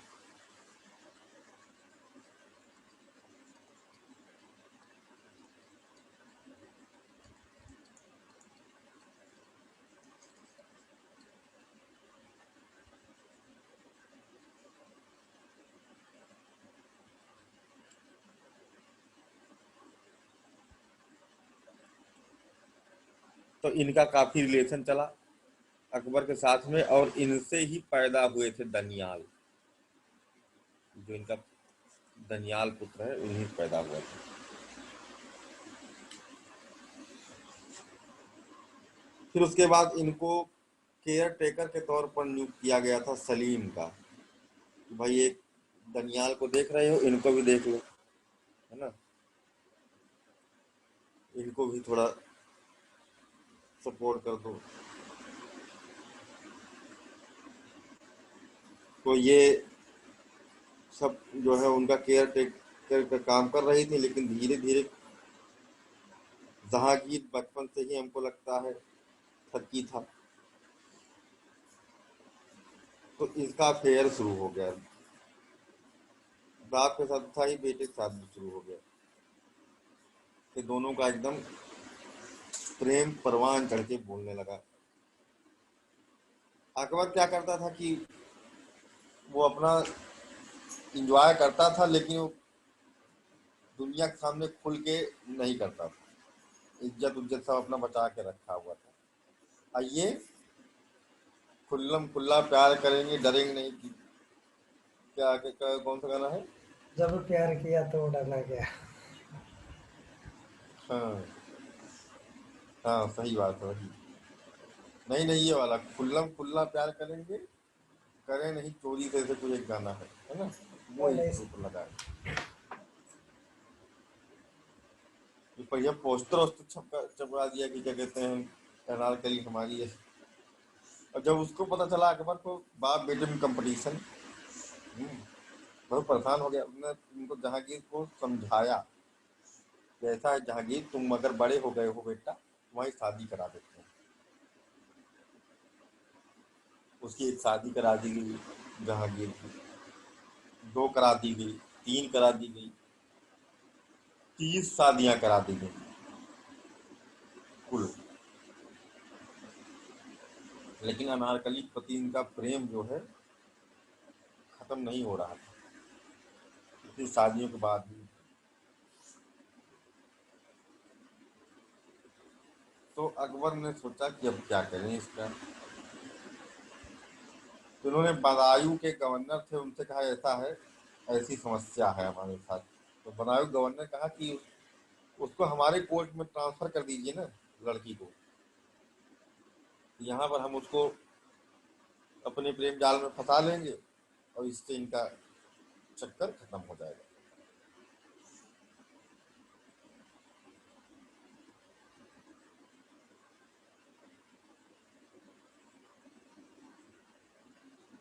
तो इनका काफी रिलेशन चला अकबर के साथ में, और इनसे ही पैदा हुए थे दनियाल। जो इनका दनियाल पुत्र है, उन्हीं से पैदा हुआ था। फिर उसके बाद इनको केयर टेकर के तौर पर नियुक्त किया गया था सलीम का। भाई एक दनियाल को देख रहे हो, इनको भी देख लो, है ना, इनको भी थोड़ा सपोर्ट कर दो। तो ये सब जो है उनका केयर टेकर का काम कर रही थी, लेकिन धीरे धीरे जहांगीर बचपन से ही हमको लगता है थकी था, तो इसका अफेयर शुरू हो गया। बाप के साथ था ही, बेटे के साथ भी शुरू हो गया। कि दोनों का एकदम प्रेम परवान चढ़ के बोलने लगा। अकबर क्या करता था कि वो अपना इंजॉय करता था, लेकिन वो दुनिया के सामने खुल के नहीं करता था। इज्जत उज्जत सब अपना बचा के रखा हुआ था। और ये खुल्लम खुल्ला प्यार करेंगे, डरेंगे नहीं कि क्या कौन सा गाना है? जब प्यार किया तो डरना क्या। हाँ हाँ, सही बात है वही। नहीं नहीं, ये वाला खुल्लम खुल्ला प्यार करेंगे, करें नहीं चोरी से, ऐसे कोई एक गाना है ना, वो नहीं नहीं, इसके ऊपर लगा है। ये बढ़िया पोस्टर वोस्टर चपका दिया कि क्या कहते हैं, अनारकली हमारी है। और जब उसको पता चला अकबर को, बाप बेटे में कंपटीशन, बहुत परेशान हो गया। उसने उनको जहांगीर को समझाया कि ऐसा है जहांगीर, तुम अगर बड़े हो गए हो बेटा, वहीं शादी करा देते हैं। उसकी एक शादी करा दी गई जहांगीर की, 2 करा दी गई, 3 करा दी गई, 30 शादियां करा दी गई कुल। लेकिन अनारकली के प्रति इनका प्रेम जो है खत्म नहीं हो रहा था इतनी शादियों के बाद भी। तो अकबर ने सोचा कि अब क्या करें इसका। तो उन्होंने बदायूं के गवर्नर थे, उनसे कहा ऐसा है, ऐसी समस्या है हमारे साथ। तो बदायूं गवर्नर कहा कि उसको हमारे कोर्ट में ट्रांसफर कर दीजिए ना, लड़की को। यहाँ पर हम उसको अपने प्रेम जाल में फंसा लेंगे, और इससे इनका चक्कर खत्म हो जाएगा।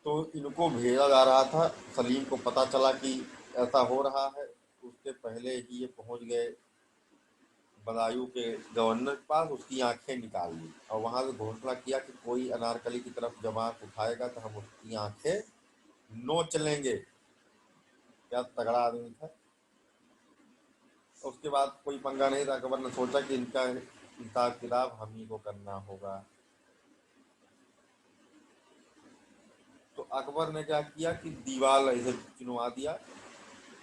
तो तो इनको भेजा जा रहा था। सलीम को पता चला कि ऐसा हो रहा है, उसके पहले ही ये पहुंच गए बदायूं के गवर्नर के पास, उसकी आंखें निकाल ली और वहां से घोषणा किया कि कोई अनारकली की तरफ जब आंख उठाएगा तो हम उसकी आंखें नोच लेंगे। क्या तगड़ा आदमी था। उसके बाद कोई पंगा नहीं था। अकबर ने सोचा कि इनका हिसाब किताब हम ही को करना होगा। तो अकबर ने क्या किया कि दीवार ऐसे चुनवा दिया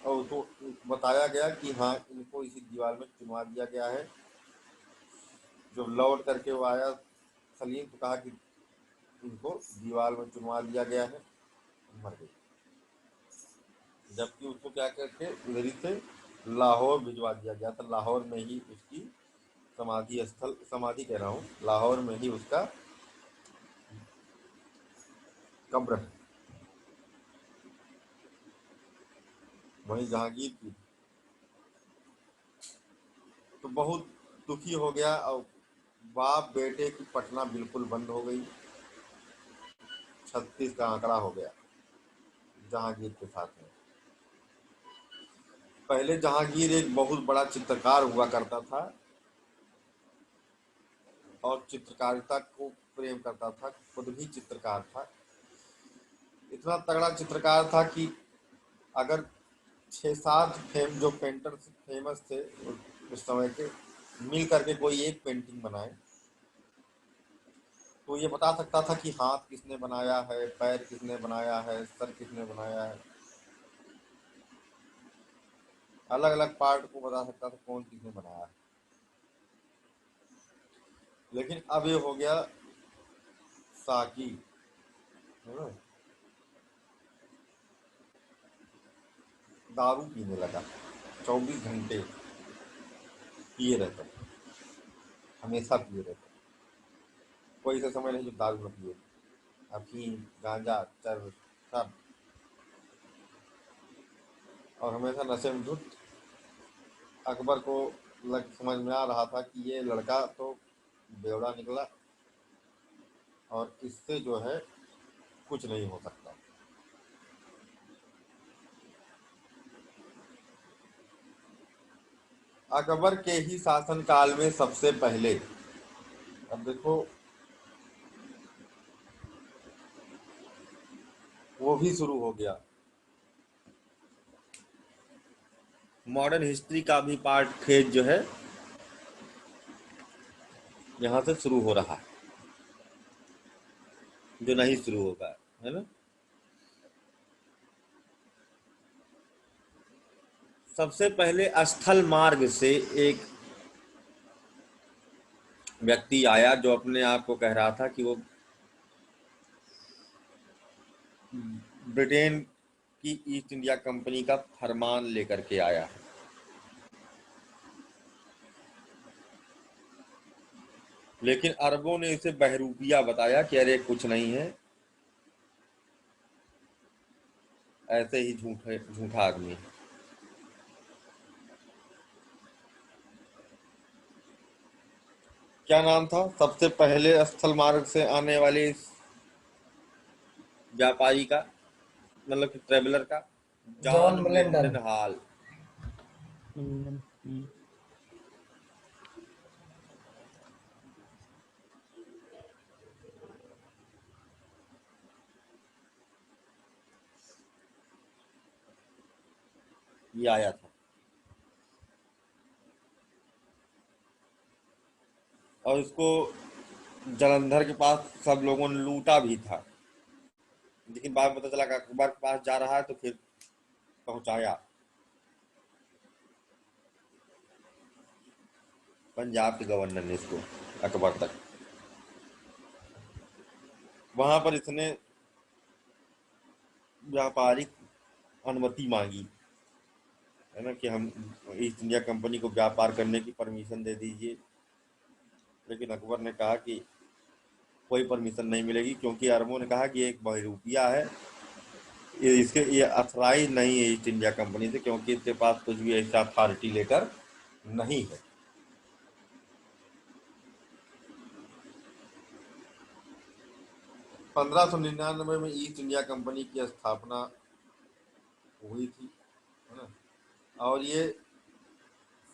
और उसको बताया गया कि हाँ इनको इसी दीवार में चुनवा दिया गया है। जब लौट करके वो आया सलीम को कहा कि इनको दीवार में चुनवा दिया गया है, मर गई। जबकि उसको क्या करके उधरी से लाहौर भिजवा दिया गया था। लाहौर में ही उसकी समाधि कह रहा हूँ, लाहौर में ही उसका कब्र है। वहीं जहांगीर की। तो बहुत दुखी हो गया और बाप बेटे की पटना बिल्कुल बंद हो गई। 36 का आंकड़ा हो गया जहांगीर के साथ में। पहले जहांगीर एक बहुत बड़ा चित्रकार हुआ करता था और चित्रकारिता को प्रेम करता था, खुद भी चित्रकार था। इतना तगड़ा चित्रकार था कि अगर 6-7 जो पेंटर फेमस थे उस समय के मिल करके कोई एक पेंटिंग बनाए तो ये बता सकता था कि हाथ किसने बनाया है, पैर किसने बनाया है, सर किसने बनाया है। अलग अलग पार्ट को बता सकता था कौन किसने बनाया है। लेकिन अब ये हो गया साकी, है ना, दारू पीने लगा। 24 घंटे पिए रहता, हमेशा पिए रहता। कोई ऐसा समय नहीं जो दारू न पिए। अफीम, गांजा, चरस सब, और हमेशा नशे में धुत। अकबर को समझ में आ रहा था कि ये लड़का तो बेवड़ा निकला और इससे जो है कुछ नहीं हो सकता। अकबर के ही शासनकाल में सबसे पहले, अब देखो वो भी शुरू हो गया। मॉडर्न हिस्ट्री का भी पार्ट फेज जो है यहाँ से शुरू हो रहा है, जो नहीं शुरू होगा, है ना। सबसे पहले स्थल मार्ग से एक व्यक्ति आया जो अपने आप को कह रहा था कि वो ब्रिटेन की ईस्ट इंडिया कंपनी का फरमान लेकर के आया है। लेकिन अरबों ने इसे बहरूपिया बताया कि अरे कुछ नहीं है, ऐसे ही झूठा आदमी है। क्या नाम था सबसे पहले स्थल मार्ग से आने वाले इस व्यापारी का, मतलब कि ट्रेवलर का? John John Mildenhall. Mildenhall. ये आया था और इसको जलंधर के पास सब लोगों ने लूटा भी था। लेकिन बाद में पता चला कि अकबर के पास जा रहा है तो फिर पहुंचाया पंजाब के गवर्नर ने इसको अकबर तक। वहां पर इसने व्यापारिक अनुमति मांगी, है ना, कि हम ईस्ट इंडिया कंपनी को व्यापार करने की परमिशन दे दीजिए। लेकिन अकबर ने कहा कि कोई परमिशन नहीं मिलेगी, क्योंकि अरबों ने कहा कि एक बहरूपिया है, ये अथराइज नहीं है ईस्ट इंडिया कंपनी से, क्योंकि इसके पास कुछ भी ऐसा अथॉरिटी लेटर नहीं है। 1599 में ईस्ट इंडिया कंपनी की स्थापना हुई थी, है ना। और ये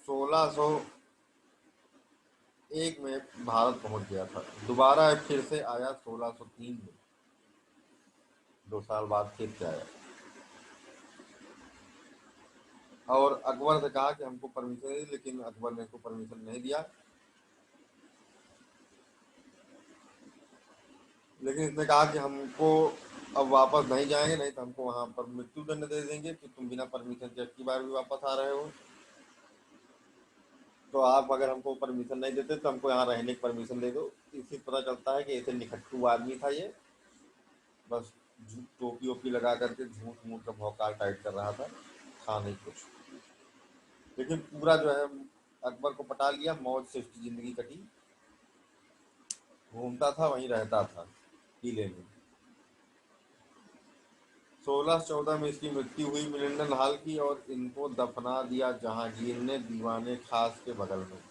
1601 में भारत पहुंच गया था। दोबारा फिर से आया 1603 में, 2 साल बाद फिर से आया। और अकबर से कहा कि हमको परमिशन दे, लेकिन अकबर ने इसको परमिशन नहीं दिया। लेकिन इसने कहा कि हमको अब वापस नहीं जाएंगे, नहीं तो हमको वहां पर मृत्यु दंड दे देंगे कि तुम बिना परमिशन के अगली बार भी वापस आ रहे हो। तो आप अगर हमको परमिशन नहीं देते तो हमको यहाँ रहने की परमिशन दे दो। इससे पता चलता है कि ऐसे निखट्टू आदमी था ये, बस टोपी वोपी लगा करके झूठ मूठ का भौकाल टाइट कर रहा था नहीं कुछ। लेकिन पूरा जो है अकबर को पटा लिया, मौज से उसकी जिंदगी कटी, घूमता था वहीं रहता था किले में। 1614 में इसकी मृत्यु हुई मिलिंडन हॉल की, और इनको दफना दिया जहांगीर ने दीवाने खास के बगल में।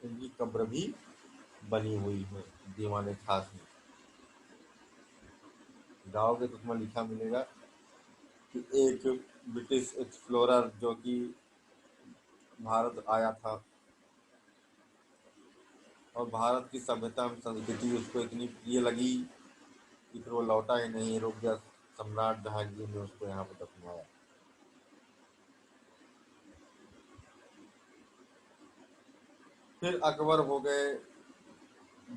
इनकी कब्र भी बनी हुई है दीवाने खास में। जाओगे तो तुम्हें लिखा मिलेगा कि एक ब्रिटिश एक्सप्लोरर जो कि भारत आया था और भारत की सभ्यता में संस्कृति उसको इतनी प्रिय लगी कि फिर वो लौटा ही नहीं, रुक गया। सम्राट जहांगीर ने उसको यहाँ पर दफनाया। फिर अकबर हो गए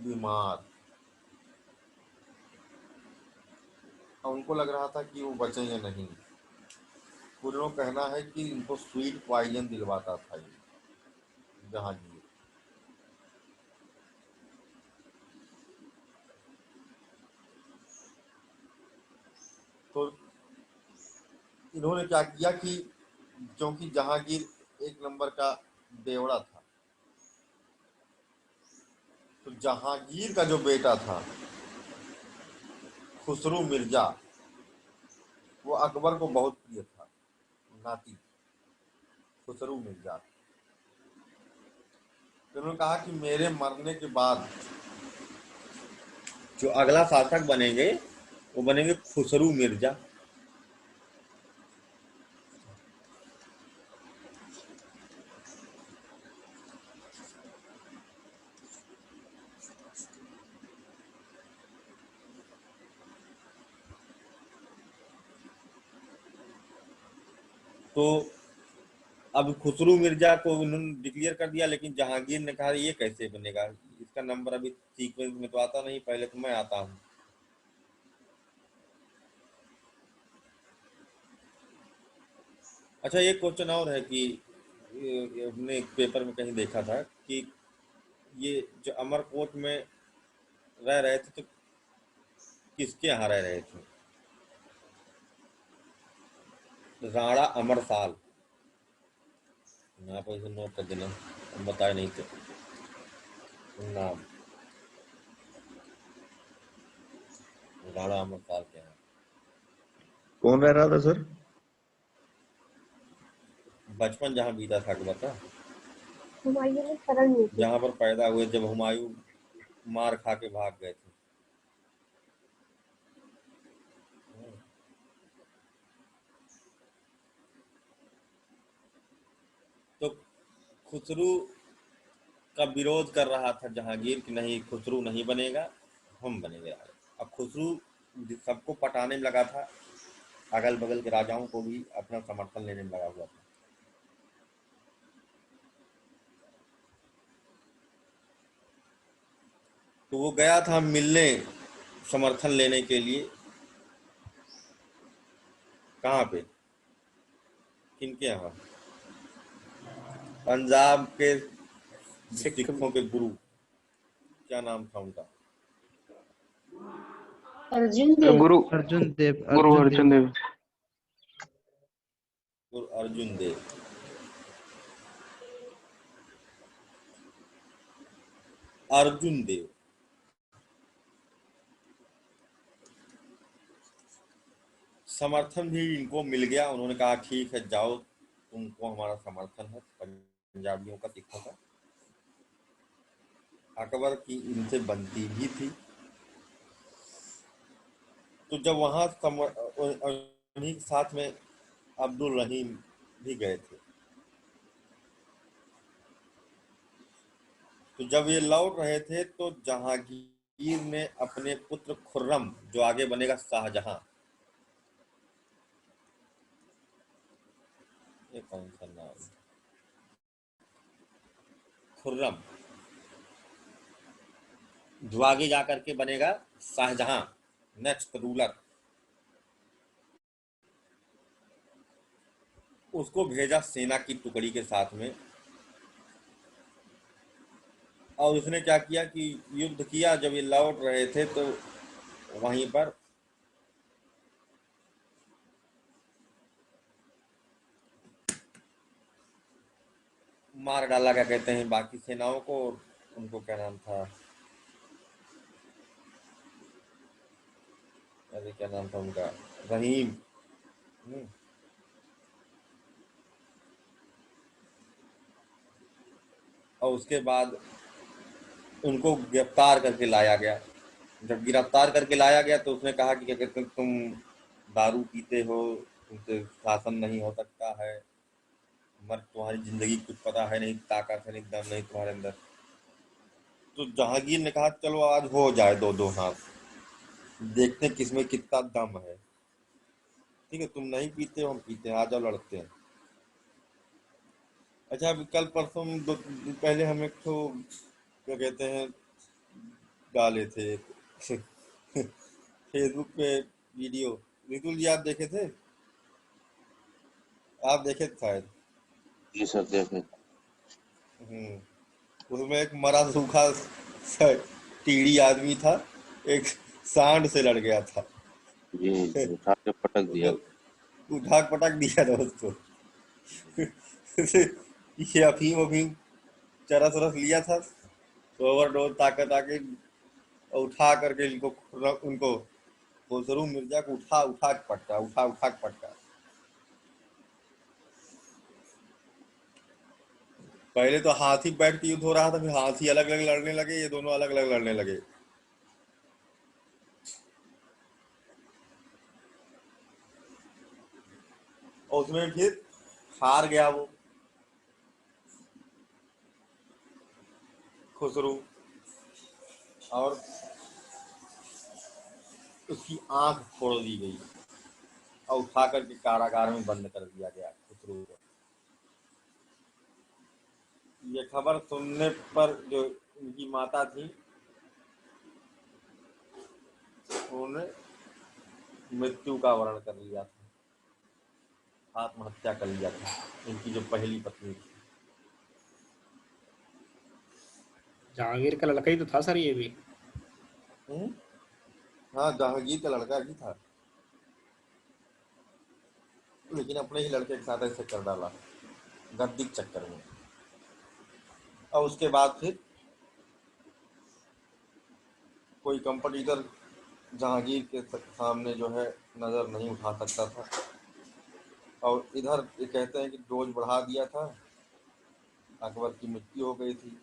बीमार और उनको लग रहा था कि वो बचेंगे नहीं। कुछ लोग कहना है कि इनको स्वीट पॉइजन दिलवाता था ये जहांगीर। तो इन्होंने क्या किया कि क्योंकि जहांगीर एक नंबर का बेवड़ा था, तो जहांगीर का जो बेटा था खुसरू मिर्जा, वो अकबर को बहुत प्रिय था। नाती खुसरू मिर्जा। तो उन्होंने कहा कि मेरे मरने के बाद जो अगला शासक बनेंगे वो बनेंगे खुसरू मिर्जा। तो अब खुसरू मिर्जा को उन्होंने डिक्लेयर कर दिया, लेकिन जहांगीर ने कहा ये कैसे बनेगा, इसका नंबर अभी सीक्वेंस में तो आता नहीं, पहले तो मैं आता हूँ। अच्छा, एक क्वेश्चन और है कि हमने एक पेपर में कहीं देखा था कि ये जो अमरकोट में रह रहे थे तो किसके यहाँ रह रहे थे? राणा अमरपाल। यहाँ पर इसे नोट कर देना, हम बताए नहीं थे नाम। राणा अमरपाल क्या है? कौन रह रहा था सर? बचपन जहाँ बीता था अकबर का, हुमायूं ने शरण ली थी। जहाँ पर पैदा हुए, जब हुमायूं मार खा के भाग गए थे। तो खुसरू का विरोध कर रहा था जहांगीर कि नहीं, खुसरू नहीं बनेगा, हम बनेंगे राजा। अब खुसरू सबको पटाने में लगा था, अगल बगल के राजाओं को भी अपना समर्थन लेने में लगा हुआ था। तो वो गया था मिलने, समर्थन लेने के लिए। कहाँ पे? किनके यहाँ? पंजाब के सिखों के गुरु, क्या नाम था उनका? अर्जुन देव। गुरु अर्जुन देव। गुरु अर्जुन देव। गुरु अर्जुन देव। अर्जुन देव समर्थन भी इनको मिल गया। उन्होंने कहा ठीक है, जाओ, तुमको हमारा समर्थन है, पंजाबियों का, सिखों का। अकबर की इनसे बनती भी थी, तो जब वहां उन्हीं के साथ में अब्दुल रहीम भी गए थे। तो जब ये लौट रहे थे तो जहांगीर ने अपने पुत्र खुर्रम, जो आगे बनेगा शाहजहां, ये कौन सा नाम, खुर्रम, जो आगे जाकर के बनेगा शाहजहां, नेक्स्ट रूलर, उसको भेजा सेना की टुकड़ी के साथ में। और उसने क्या किया कि युद्ध किया। जब ये लौट रहे थे तो वहीं पर मार डाला, क्या कहते हैं, बाकी सेनाओं को। उनको क्या नाम था, अरे क्या नाम था उनका, रहीम। और उसके बाद उनको गिरफ्तार करके लाया गया। जब गिरफ्तार करके लाया गया तो उसने कहा कि क्या कहते हैं, तुम दारू पीते हो, तुमसे शासन नहीं हो सकता है, मर तुम्हारी जिंदगी कुछ पता है नहीं, ताकत है नहीं, दम नहीं तुम्हारे अंदर। तो जहांगीर ने कहा चलो आज हो जाए दो दो हाथ, देखते हैं किसमें कितना दम है। ठीक है, तुम नहीं पीते हो, हम पीते हैं, आ जाओ लड़ते हैं। अच्छा, अभी कल परसों दो दिन पहले हम एक तो क्या कहते हैं डाले थे फेसबुक पे वीडियो, रितुल जी आप देखे थे? आप देखे थे शायद। जी सर देखे। उसमें एक मरा सूखा सा टीढ़ी आदमी था, एक सांड से लड़ गया था। जी उठा के पटक दिया। उठा के पटक दिया था उसको ये अफीम अफीम चरस वरस लिया था, तो ओवरडोज ताकत आके और उठा करके उनको खुसरू मिर्जा को उठा उठा के पटका, उठा उठा के पटका। पहले तो हाथी बैठ के युद्ध हो रहा था, फिर हाथी अलग अलग लड़ने लगे, ये दोनों अलग अलग लड़ने लगे। और उसमें फिर हार गया वो खुसरू, और उसकी आंख फोड़ दी गई और उठा करके कारागार में बंद कर दिया गया खुसरू को। ये खबर सुनने पर जो उनकी माता थी, उन्होंने मृत्यु का वर्ण कर लिया था, आत्महत्या कर लिया था, इनकी जो पहली पत्नी थी। जहांगीर का लड़का ही तो था सर ये भी। हाँ, जहांगीर का लड़का ही था, लेकिन अपने ही लड़के के साथ ऐसे कर डाला गद्दी के चक्कर में। और उसके बाद फिर कोई कंपटीटर जहांगीर के सामने जो है नज़र नहीं उठा सकता था। और इधर ये कहते हैं कि डोज बढ़ा दिया था, अकबर की मृत्यु हो गई थी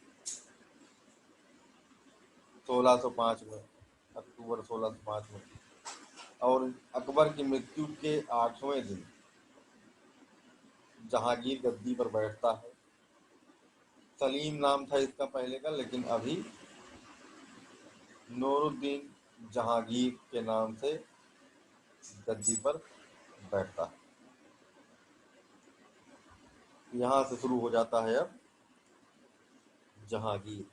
1605 में, अक्टूबर 1605 में। और अकबर की मृत्यु के 8वें दिन जहांगीर गद्दी पर बैठता है। सलीम नाम था इसका पहले का, लेकिन अभी नूरुद्दीन जहांगीर के नाम से गद्दी पर बैठता है। यहाँ से शुरू हो जाता है अब जहांगीर।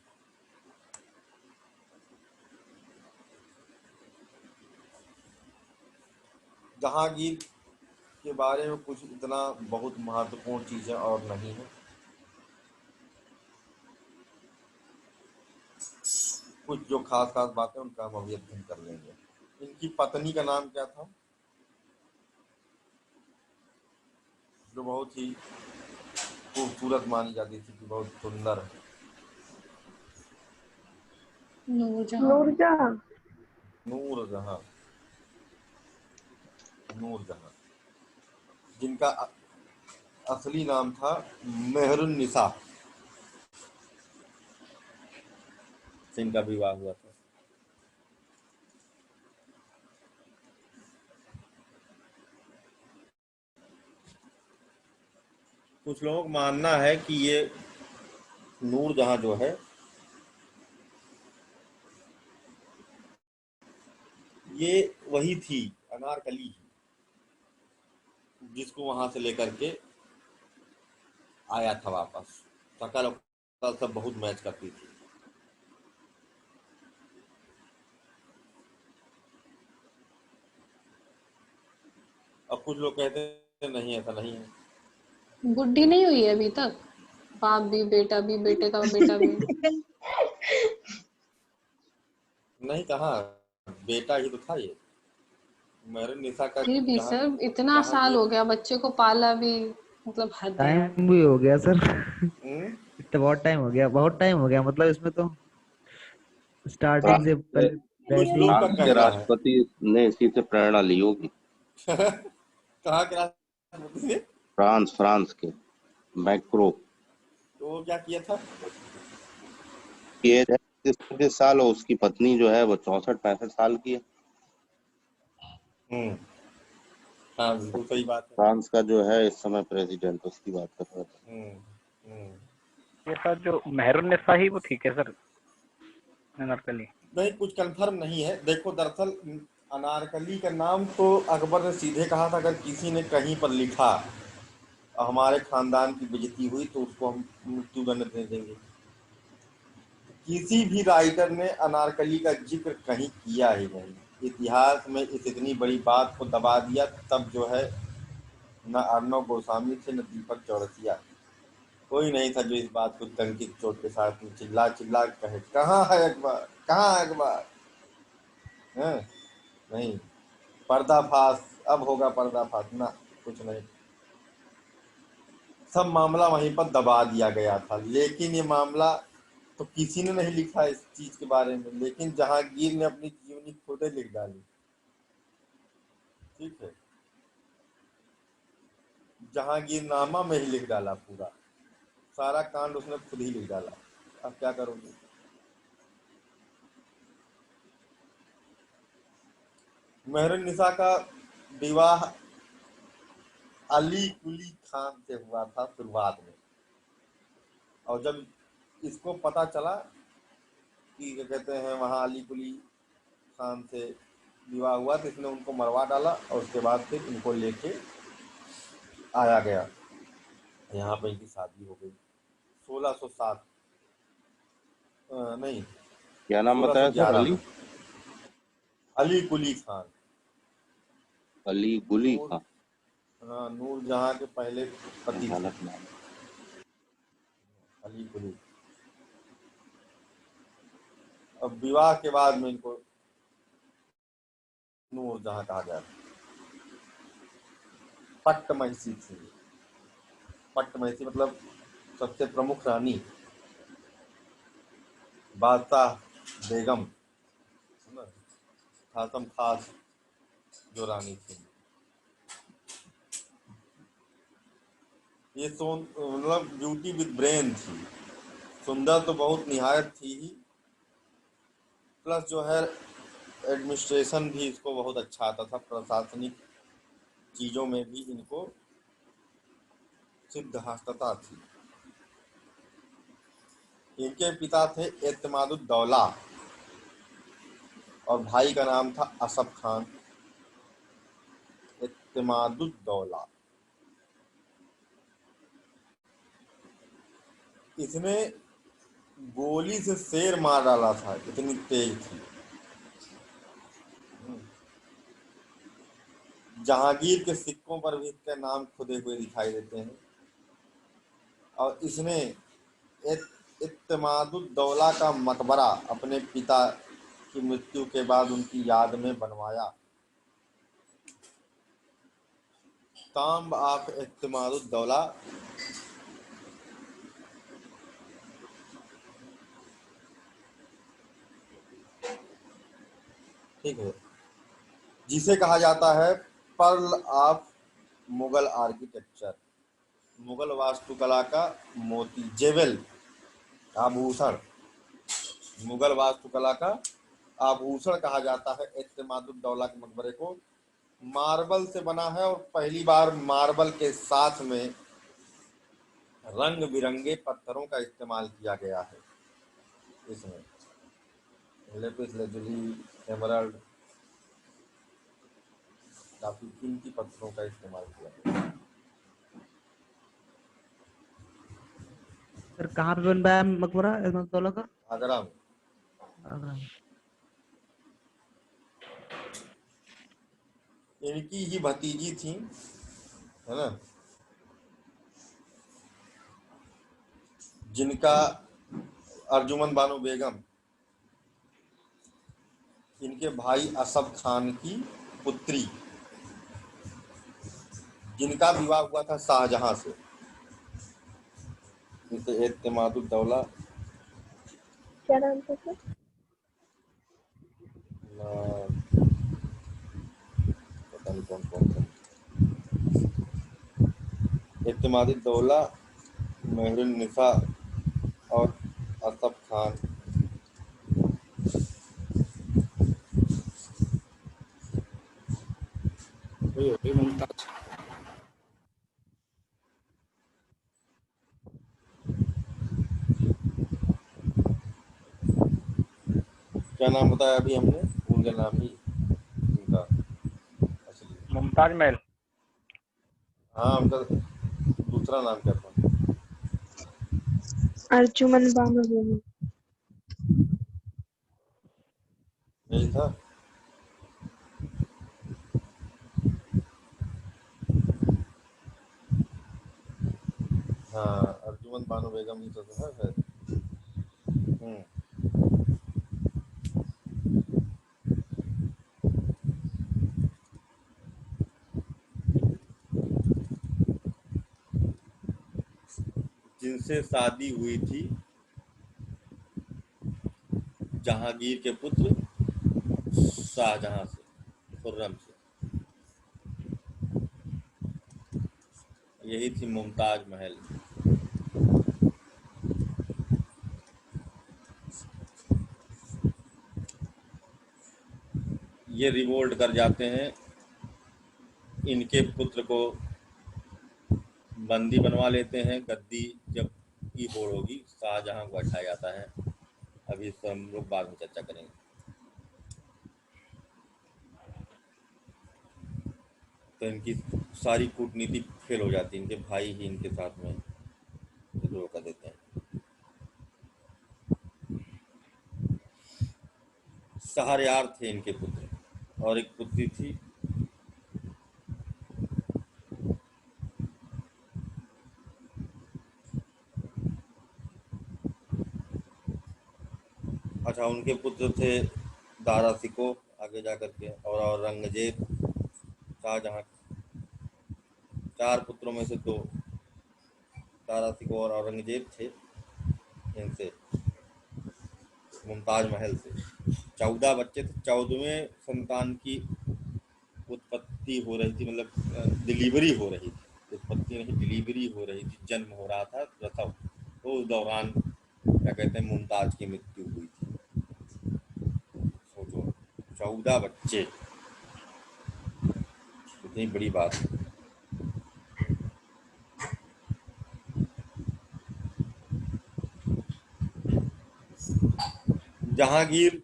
जहांगीर के बारे में कुछ इतना बहुत महत्वपूर्ण चीजें और नहीं है। कुछ जो खास खास बातें उनका हम अभी अध्ययन कर लेंगे। इनकी पत्नी का नाम क्या था, जो बहुत ही खूबसूरत मानी जाती थी, कि बहुत सुंदर है? नूरजहां। नूरजहां। नूरजहां, जिनका असली नाम था मेहरुन्निसा, से इनका विवाह हुआ था। कुछ लोगों का मानना है कि ये नूरजहां जो है ये वही थी, अनारकली ही, जिसको वहां से लेकर के आया था वापस। शकल वकल सब बहुत मैच करती थी। अब कुछ लोग कहते हैं नहीं, ऐसा नहीं है। बुढ़ी नहीं हुई है अभी तक, बाप भी बेटा भी बेटे का बेटा भी। नहीं, कहा बेटा ही तो था ये मेहरुन्निसा का। फिर भी जहाँ सर इतना साल हो जहांगीर। गया, बच्चे को पाला भी, मतलब हद है यार। टाइम भी हो गया सर। हम्म? इतना बहुत टाइम हो गया, बहुत टाइम हो गया, मतलब इसमें तो स्टार्टिंग फ्रांस से के पहले कुछ वैसे ही। लोग का फ्रांस के कहना है। राष्ट्रपति ने इसी से प्रेरणा ली होगी। कहाँ के राष्ट्रपति ने? फ्रांस के मैक्रो तो वो क्या किया था? की एज है 35 साल और उसकी पत्नी जो है वो 64-65 साल की है। हम्म, हाँ बिल्कुल सही बात है। फ्रांस का जो है इस समय प्रेसिडेंट, उसकी बात कर रहा था। हम्म। ये सर जो मेहरुन्निसा ही वो थी क्या सर, अनारकली? नहीं, कुछ कंफर्म नहीं है। देखो, दरअसल अनारकली का नाम तो अकबर ने सीधे कहा था, अगर किसी ने कहीं पर लिखा और हमारे खानदान की बेइज्जती हुई तो उसको हम मृत्युदंड दे देंगे। किसी भी राइटर ने अनारकली का जिक्र कहीं किया ही नहीं। इतिहास में इस इतनी बड़ी बात को दबा दिया तब जो है न अर्णव गोस्वामी थे न दीपक चौरसिया, कोई नहीं था जो इस बात को टंकित चोट के साथ चिल्ला चिल्ला के कहे कहाँ है अकबर, कहाँ है अकबर। हैं? नहीं, पर्दाफाश अब होगा, पर्दाफाश ना, कुछ नहीं। सब मामला वहीं पर दबा दिया गया था। लेकिन ये मामला तो किसी ने नहीं लिखा इस चीज के बारे में, लेकिन जहांगीर ने अपनी जीवनी खुद ही लिख डाली। ठीक है, जहांगीरनामा में ही लिख डाला, पूरा सारा कांड उसने खुद ही लिख डाला। अब क्या करोगे? मेहरुन्निसा का विवाह अली कुली खान से हुआ था शुरुआत में, और जब इसको पता चला कि क्या कहते हैं वहाँ अली कुली खान से विवाह हुआ तो इसने उनको मरवा डाला, और उसके बाद फिर इनको लेके आया गया, यहाँ पे इनकी शादी हो गई 1607 नहीं क्या नाम बताया सर? 1611 अली में। अली कुली खान, अली गुली नूर, खान, हाँ, नूरजहां के पहले पति थे गलत नाम। अली कुली। अब विवाह के बाद में इनको नूरजहां कहा गया। पट्टमहिषी थी। पट्टमहिषी मतलब सबसे प्रमुख रानी, बादशाह बेगम, है ना, खासम खास जो रानी थी। ये मतलब ब्यूटी विद ब्रेन थी। सुंदर तो बहुत निहायत थी ही, प्लस जो है एडमिनिस्ट्रेशन भी इसको बहुत अच्छा आता था, प्रशासनिक चीज़ों में भी इनको सिद्धहस्तता थी। इनके पिता थे एतमादुद्दौला और भाई का नाम था असफ खान। एतमादुद्दौला, इसने गोली से शेर मार डाला था, इतनी तेज थी। जहांगीर के सिक्कों पर भी इसके नाम खुदे हुए दिखाई देते हैं। और इसने इत्तेमादुद्दौला का मकबरा अपने पिता की मृत्यु के बाद उनकी याद में बनवाया। ताम्ब ऑफ इत्तेमादुद्दौला ठीक है, जिसे कहा जाता है pearl of Mughal architecture, Mughal वास्तुकला का मोती, जेवल, आभूषण, मुगल वास्तुकला का आभूषण कहा जाता है इत्तेमादुद्दौला के मकबरे को। मार्बल से बना है और पहली बार मार्बल के साथ में रंग बिरंगे पत्थरों का इस्तेमाल किया गया है इसमें, लेपिस लेजुली, एमराल्ड, काफी कीमती पत्थरों का इस्तेमाल किया गया है। सर कहाँ पे बन पाया है मकबरा अहमदुल्ला का? आगरा में। आगरा में। इनकी ही भतीजी थी, है ना, जिनका अर्जुमन बानो बेगम इनके भाई असफ खान की पुत्री, जिनका विवाह हुआ था शाहजहां से। जैसे एतमादुद्दौला, क्या नाम था सर? पता नहीं कौन कौन सा, एतमादुद्दौला, मेहरुन्निसा और असफ खान। वही होगी मुमताज। क्या नाम बताया अभी हमने? उनका नाम ही उनका असली। मुमताज महल। हाँ, उनका दूसरा नाम क्या था? अर्जुमन बानो बेगम। यही था। हाँ, अर्जुमन बानो बेगम ही तो है शायद। जिनसे शादी हुई थी जहांगीर के पुत्र शाहजहां से, खुर्रम से। यही थी मुमताज महल। ये रिवोल्ट कर जाते हैं, इनके पुत्र को बंदी बनवा लेते हैं। गद्दी जब की होड़ होगी, शाहजहां को बैठाया जाता है। अभी इस पर हम लोग बाद में चर्चा करेंगे। तो इनकी सारी कूटनीति फेल हो जाती है, इनके भाई ही इनके साथ में विद्रोह कर देते हैं। शहरयार थे इनके पुत्र, और एक पुत्री थी अच्छा, उनके पुत्र थे दारा सिको आगे जा करके, और औरंगजेब। शाहजहां 4 पुत्रों में से 2 दारा सिको और औरंगजेब थे। इनसे मुमताज महल से 14 बच्चे थे। 14वें संतान की उत्पत्ति हो रही थी, मतलब डिलीवरी हो रही थी। उत्पत्ति नहीं, डिलीवरी हो रही थी, जन्म हो रहा था, प्रसव। तो उस दौरान क्या कहते हैं, मुमताज की मृत्यु हुई थी। सोचो, 14 बच्चे, इतनी बड़ी बात है। जहांगीर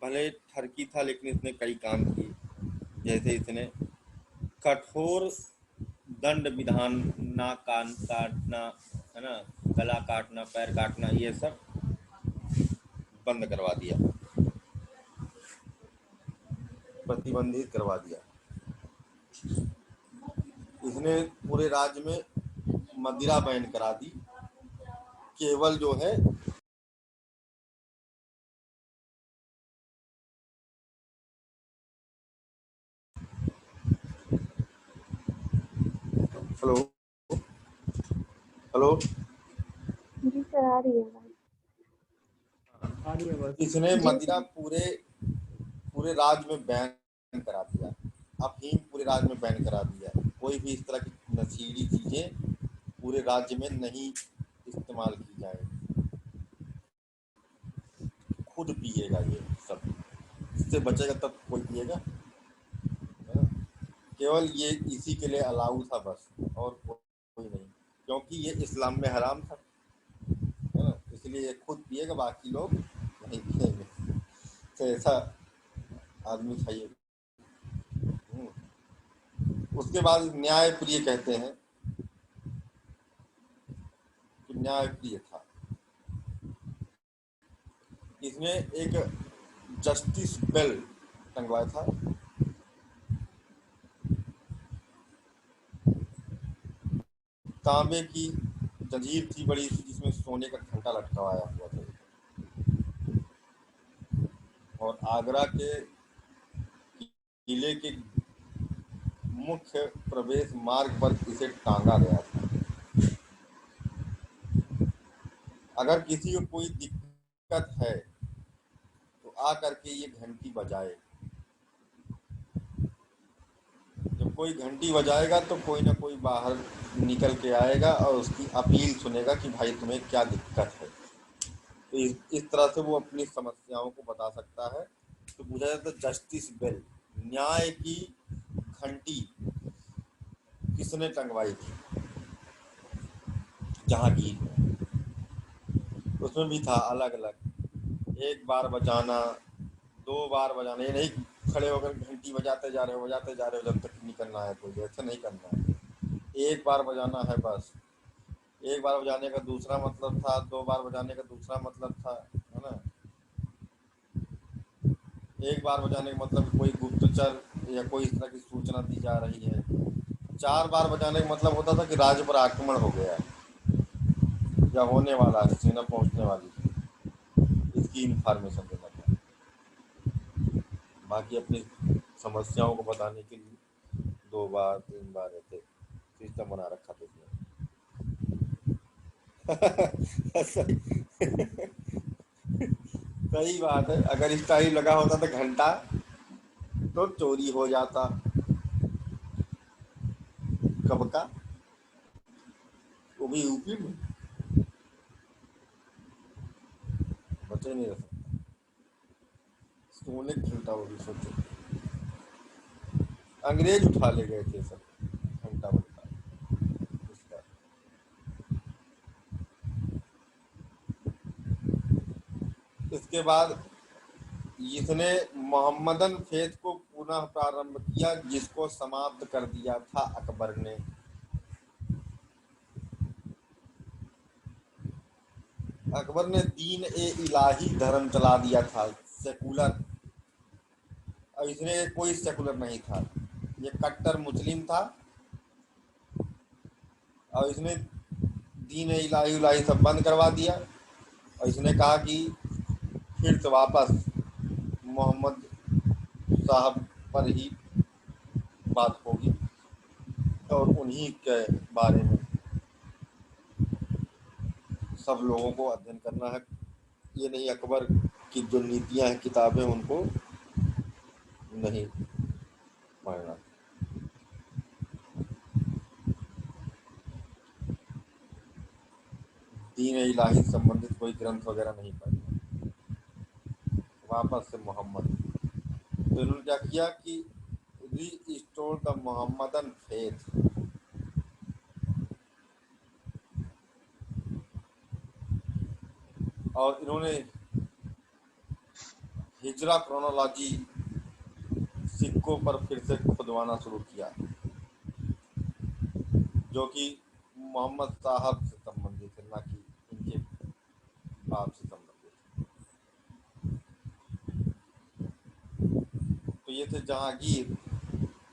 भले ठरकी था, लेकिन इसने कई काम किए। जैसे इसने कठोर दंड विधान, नाक कान काटना, है ना, गला काटना, पैर काटना, ये सब बंद करवा दिया, प्रतिबंधित करवा दिया। इसने पूरे राज्य में मदिरा बैन करा दी। केवल जो है हेलो हेलो, जी सर, आ रही है आवाज। आ रही है बस। इसने जी मदिरा पूरे राज्य में बैन करा दिया। अफीम पूरे राज्य में बैन करा दिया। कोई भी इस तरह की नशीली चीजें पूरे राज्य में नहीं इस्तेमाल की जाएगी। खुद पिएगा ये सब, इससे बचेगा तब कोई पिएगा, है ना? केवल ये इसी के लिए अलाउ था बस, और कोई नहीं। क्योंकि ये इस्लाम में हराम था, है ना, इसलिए ये खुद पिएगा, बाकी लोग नहीं पिएंगे। तो ऐसा आदमी था ये। उसके बाद न्यायप्रिय कहते हैं कि न्यायप्रिय था। इसमें एक जस्टिस बेल टंगवाया था। तांबे की जंजीर थी बड़ी सी, जिसमें सोने का घंटा लटकाया हुआ था, और आगरा के किले के मुख्य प्रवेश मार्ग पर इसे टांगा गया था। अगर किसी को कोई दिक्कत है तो आ करके ये घंटी बजाए। जब कोई घंटी बजाएगा तो कोई ना कोई बाहर निकल के आएगा और उसकी अपील सुनेगा कि भाई तुम्हें क्या दिक्कत है। तो इस तरह से वो अपनी समस्याओं को बता सकता है। तो पूछा जाता है जस्टिस बेल, न्याय की घंटी किसने टंगवाई थी? जहांगीर ने। उसमें भी था अलग अलग, एक बार बजाना, 2 बार बजाना, ये नहीं खड़े होकर घंटी बजाते जा रहे हो जब तक नहीं करना है, तो ऐसा नहीं करना है। एक बार बजाना है बस। एक बार बजाने का दूसरा मतलब था, 2 बार बजाने का दूसरा मतलब था, है ना। एक बार बजाने का मतलब कोई गुप्तचर या कोई इस तरह की सूचना दी जा रही है। 4 बार बजाने का मतलब होता था कि राज्य पर आक्रमण हो गया है या होने वाला है, सेना पहुंचने वाली है, इसकी इंफॉर्मेशन देना था। बाकी अपनी समस्याओं को बताने के लिए 2 बार 3 बार ऐसे सिस्टम बना रखा था इसने। सही सही बात है। अगर इस टाइम लगा होता तो घंटा, तो चोरी हो जाता। कब का, वो भी यूपी में, बचे नहीं रह सकता। सोने का घंटा, वो भी सोचो, अंग्रेज उठा ले गए थे सब घंटा बनता इसका। इसके बाद इसने मोहम्मदन फेथ को पुनः प्रारंभ किया, जिसको समाप्त कर दिया था अकबर ने। अकबर ने दीन ए इलाही धर्म चला दिया था, सेकुलर। और इसने कोई सेकुलर नहीं था, ये कट्टर मुस्लिम था। और इसने दीन ए इलाही सब बंद करवा दिया। और इसने कहा कि फिर से वापस मोहम्मद साहब पर ही बात होगी और उन्हीं के बारे में सब लोगों को अध्ययन करना है। ये नहीं अकबर की जो नीतियां हैं, किताबें, उनको नहीं पढ़ना। दीन इलाही संबंधित कोई ग्रंथ वगैरह नहीं पढ़ना, वापस से मोहम्मद। तो इन्होंने क्या किया कि रीस्टोर द मोहम्मदन फेथ। और इन्होंने हिजरा क्रोनोलॉजी सिक्कों पर फिर से खुदवाना शुरू किया, जो कि मोहम्मद साहब से संबंधित है, ना कि इनके बाप से संबंधित। तो ये थे जहांगीर।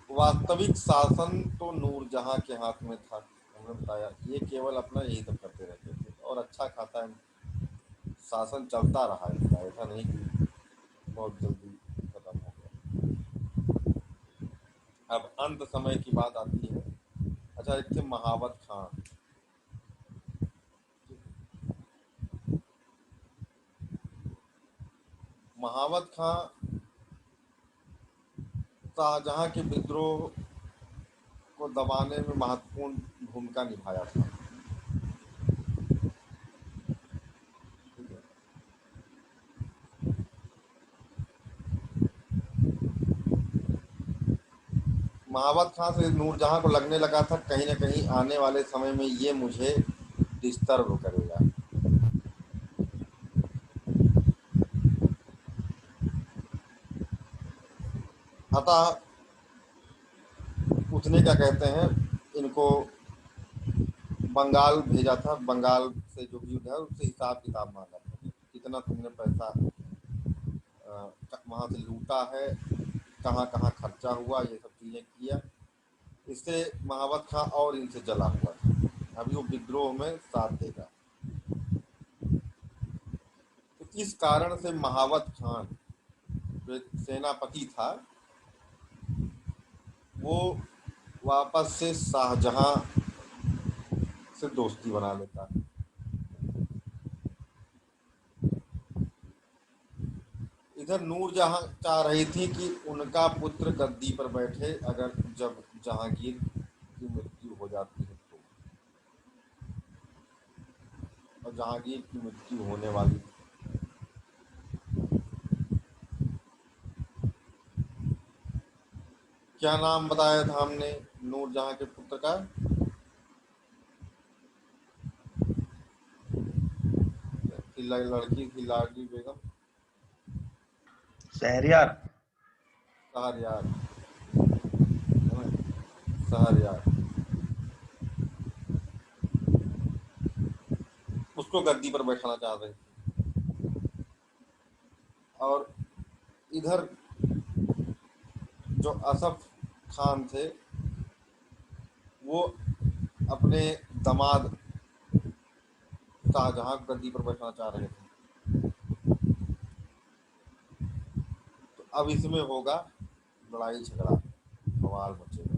वास्तविक शासन तो नूरजहां के हाथ में था, हमने बताया। ये केवल अपना यही सब करते रहते थे और अच्छा खाता शासन चलता रहा इनका, ऐसा नहीं कि बहुत जल्दी खत्म हो गया। अब अंत समय की बात आती है। अच्छा, एक थे महावत खान। महावत खान शाहजहां के विद्रोह को दबाने में महत्वपूर्ण भूमिका निभाया था। महावत खां से नूरजहां को लगने लगा था कहीं ना कहीं आने वाले समय में ये मुझे डिस्टर्ब करेगा। अतः उसने क्या कहते हैं, इनको बंगाल भेजा था। बंगाल से जो भी है उससे हिसाब किताब मांगा था, कितना तुमने पैसा वहाँ से लूटा है, कहाँ कहाँ खर्चा हुआ, ये सब चीज़ें किया। इससे महावत खां और इनसे जला हुआ था, अभी वो विद्रोह में साथ देगा। तो इस कारण से महावत खान जो एक सेनापति था वो वापस से शाहजहां से दोस्ती बना लेता है। इधर नूरजहां चाह रही थी कि उनका पुत्र गद्दी पर बैठे, अगर जब जहांगीर की मृत्यु हो जाती है तो, और जहांगीर की मृत्यु होने वाली। क्या नाम बताया था हमने नूरजहां के पुत्र का? लड़की थी लाडली बेगम, शहरयार। शहरयार, शहरयार। उसको गद्दी पर बैठाना चाह रहे थे। और इधर जो असफ खान थे वो अपने दामाद शाहजहां को गद्दी पर बैठाना चाह रहे थे। तो अब इसमें होगा लड़ाई झगड़ा, बवाल मचेगा।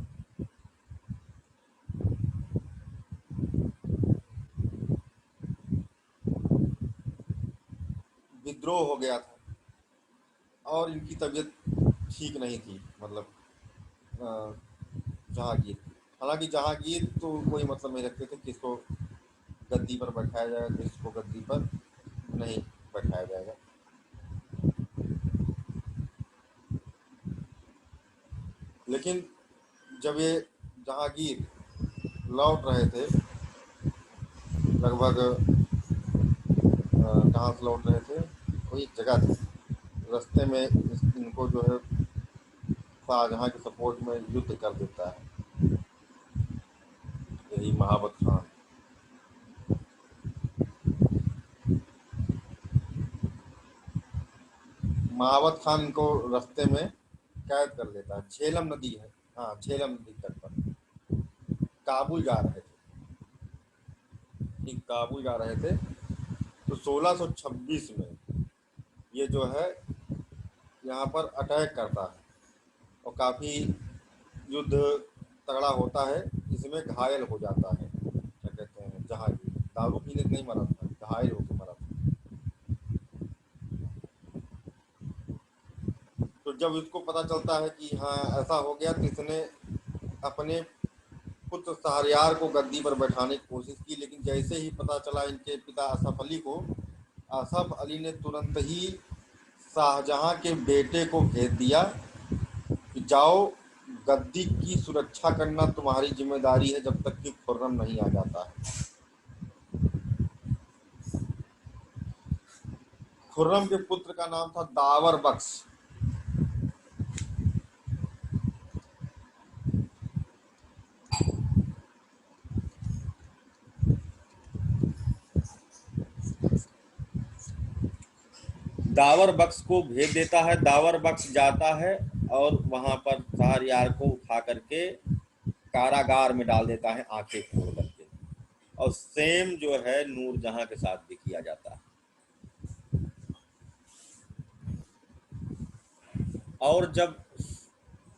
विद्रोह हो गया था और इनकी तबीयत ठीक नहीं थी, मतलब जहांगीर। हालांकि जहांगीर तो कोई मतलब नहीं रखते थे किसको गद्दी पर बैठाया जाएगा, किसको गद्दी पर नहीं बैठाया जाएगा। लेकिन जब ये जहांगीर लौट रहे थे, लगभग कहाँ से लौट रहे थे, कोई एक जगह थी, रास्ते में इनको जो है शाहजहां के सपोर्ट में युद्ध कर देता है यही महावत खान। महावत खान इनको रास्ते में कैद कर लेता है। झेलम नदी है, हाँ झेलम नदी तट पर काबुल जा रहे थे, ठीक काबुल जा रहे थे। तो 1626 में ये जो है यहाँ पर अटैक करता है और काफ़ी युद्ध तगड़ा होता है। इसमें घायल हो जाता है, क्या कहते हैं, जहांगीर दारू पीने से नहीं मरा था, घायल होकर मरा था। तो जब इसको पता चलता है कि हाँ ऐसा हो गया, तो इसने अपने पुत्र शहरयार को गद्दी पर बैठाने की कोशिश की। लेकिन जैसे ही पता चला इनके पिता असफ अली को, असफ अली ने तुरंत ही शाहजहां के बेटे को भेज दिया कि जाओ, गद्दी की सुरक्षा करना तुम्हारी जिम्मेदारी है जब तक कि खुर्रम नहीं आ जाता है। खुर्रम के पुत्र का नाम था दावर बख्श। दावर बख्श को भेज देता है। दावर बख्श जाता है और वहां पर शहरयार को उठा करके कारागार में डाल देता है, आंखें फोड़ करके। और सेम जो है नूरजहां के साथ भी किया जाता है। और जब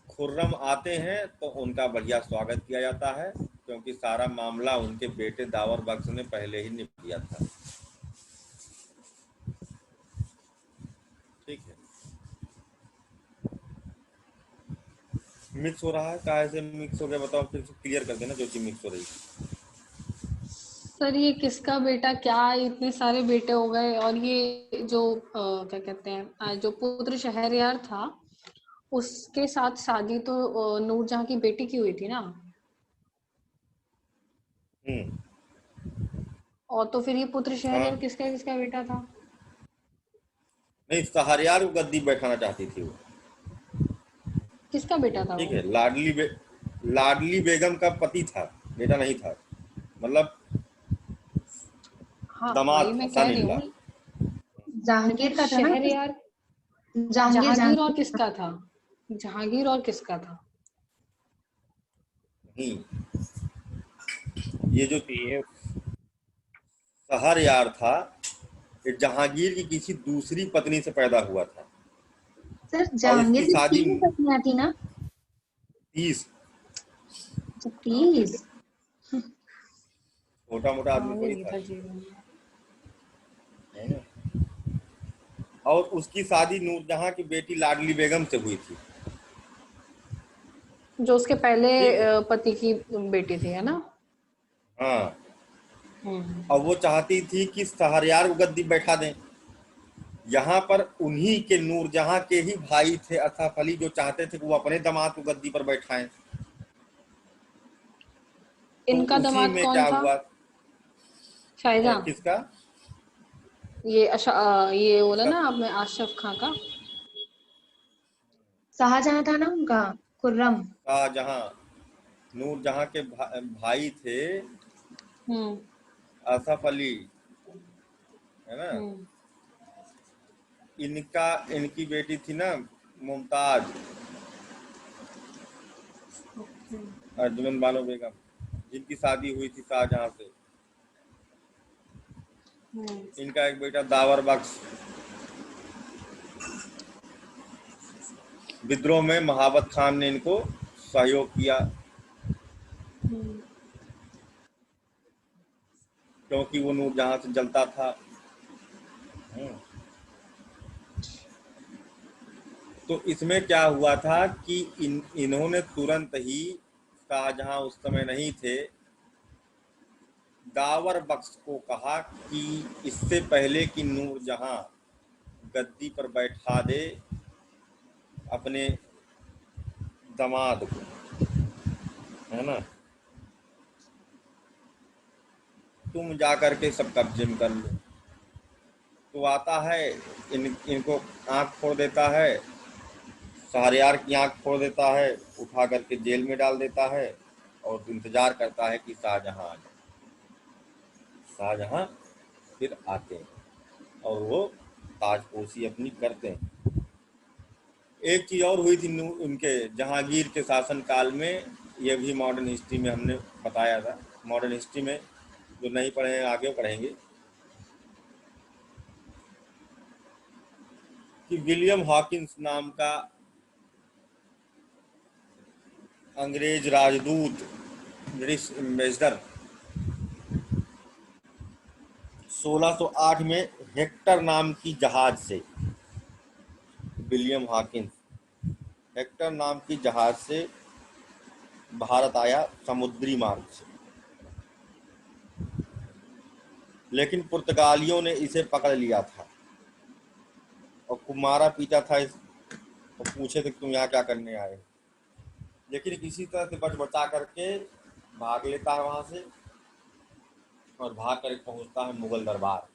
खुर्रम आते हैं तो उनका बढ़िया स्वागत किया जाता है, क्योंकि सारा मामला उनके बेटे दावर बख्श ने पहले ही निपट दिया था। ठीक है, मिक्स हो रहा है, काहे से मिक्स हो गया बताओ, फिर क्लियर कर देना जो चीज मिक्स हो रही है। सर ये किसका बेटा, क्या इतने सारे बेटे हो गए? और ये जो क्या कहते हैं, जो पुत्र शहरयार था उसके साथ शादी तो नूरजहां की बेटी की हुई थी ना। और तो फिर ये पुत्र हाँ शहरयार किसका किसका बेटा था? नहीं, शहरयार को गद्दी बैठाना चाहती थी वो। किसका बेटा था ठीक वो? है, लाडली बेगम का पति था, बेटा नहीं था, मतलब हाँ वही दामाद था, मैं कह सन रही इन लॉ। हूँ। जहांगीर का था ना? शहरयार जहांगीर जहांगीर और जहांगीर किसका था? जहांगीर और किसका था? नहीं, ये जो ये शहरयार था, ये जहांगीर की किसी दूसरी पत्नी से पैदा हुआ था सर, और जहांगीर इसकी की शादी 3 पत्नियां थी ना? 30, अच्छा, 30। छोटा मोटा हाँ आदमी वो थोड़ी नहीं था, था जीवन में। है ना। और उसकी शादी नूरजहां की बेटी लाडली बेगम से हुई थी। जो उसके पहले ठीक है। पति की बेटी थी, है ना? हाँ, हम्म। और वो चाहती थी कि शहरयार को गद्दी बैठा दें। यहाँ पर उन्हीं के नूरजहां के ही भाई थे असफ अली, जो चाहते थे कि वो अपने दामाद को गद्दी पर बैठाएं। तो इनका उसी दामाद में कौन क्या था? हुआ, शायजा? किसका? ये बोला इसका ना आपने अशरफ खां का। शाहजहां था ना उनका, खुर्रम। शाहजहां, नूरजहां के भाई थे हम्म। असफ अली, है ना। हम्म। इनकी बेटी थी ना मुमताज, अर्जुमन बानो बेगम, जिनकी शादी हुई थी शाहजहां से। इनका एक बेटा दावर बख्श, विद्रोह में महाबत खान ने इनको सहयोग किया, क्योंकि वो नूरजहां से जलता था। तो इसमें क्या हुआ था कि इन्होंने तुरंत ही, शाहजहां उस समय नहीं थे, दावर बख्श को कहा कि इससे पहले कि नूरजहां गद्दी पर बैठा दे अपने दामाद को, है ना, तुम जा करके सब कब्जे में कर लो। तो आता है, इनको आंख फोड़ देता है, शहरयार की आंख फोड़ देता है, उठा करके जेल में डाल देता है और इंतजार करता है कि शाहजहां आ जाए। शाहजहां फिर आते हैं और वो ताजपोशी अपनी करते हैं। एक चीज और हुई थी उनके जहांगीर के शासनकाल में, ये भी मॉडर्न हिस्ट्री में हमने बताया था। मॉडर्न हिस्ट्री में जो नहीं पढ़े हैं आगे पढ़ेंगे, कि विलियम हॉकिंस नाम का अंग्रेज राजदूत, ब्रिटिश एम्बेसडर, 1608 में हेक्टर नाम की जहाज से, विलियम हॉकिंस हेक्टर नाम की जहाज से भारत आया समुद्री मार्ग से। लेकिन पुर्तगालियों ने इसे पकड़ लिया था और मारा पीटा था और पूछे थे तुम यहाँ क्या करने आए। लेकिन किसी तरह से बच बचा करके भाग लेता है वहां से और भाग कर पहुंचता है मुगल दरबार।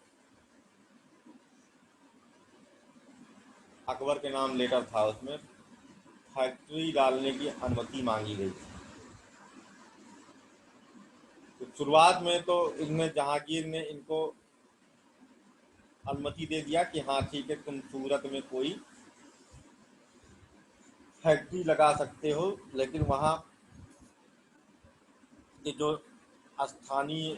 अकबर के नाम लेटर था, उसमें फैक्ट्री डालने की अनुमति मांगी गई थी। तो शुरुआत में तो इनमें जहांगीर ने इनको अनुमति दे दिया कि हाँ ठीक है, तुम सूरत में कोई फैक्ट्री लगा सकते हो, लेकिन वहाँ ये जो स्थानीय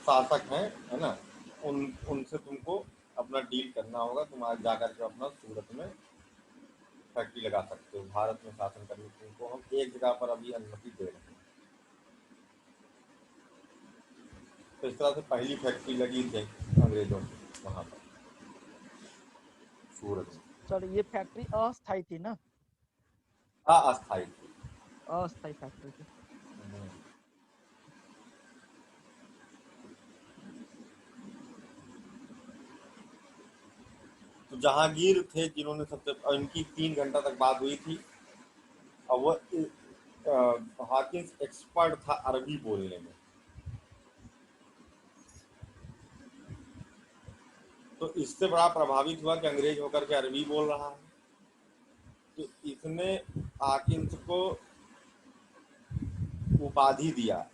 शासक हैं, है ना, उनसे तुमको अपना डील करना होगा। तुम आज जाकर के अपना सूरत में फैक्ट्री लगा सकते हो, भारत में शासन करने की तुमको हम एक जगह पर अभी अनुमति दे रहे हैं। तो इस तरह से पहली फैक्ट्री लगी थी अंग्रेजों की वहाँ पर सूरत में। सर ये फैक्ट्री अस्थायी थी ना? अस्थायी थी। अस्थायी फैक्ट्री थी। तो जहांगीर थे जिन्होंने सबसे, और इनकी 3 घंटा तक बात हुई थी, और वो हाकिम एक्सपर्ट था अरबी बोलने में। तो इससे बड़ा प्रभावित हुआ कि अंग्रेज होकर के अरबी बोल रहा है। तो इसने हाकिम को उपाधि दिया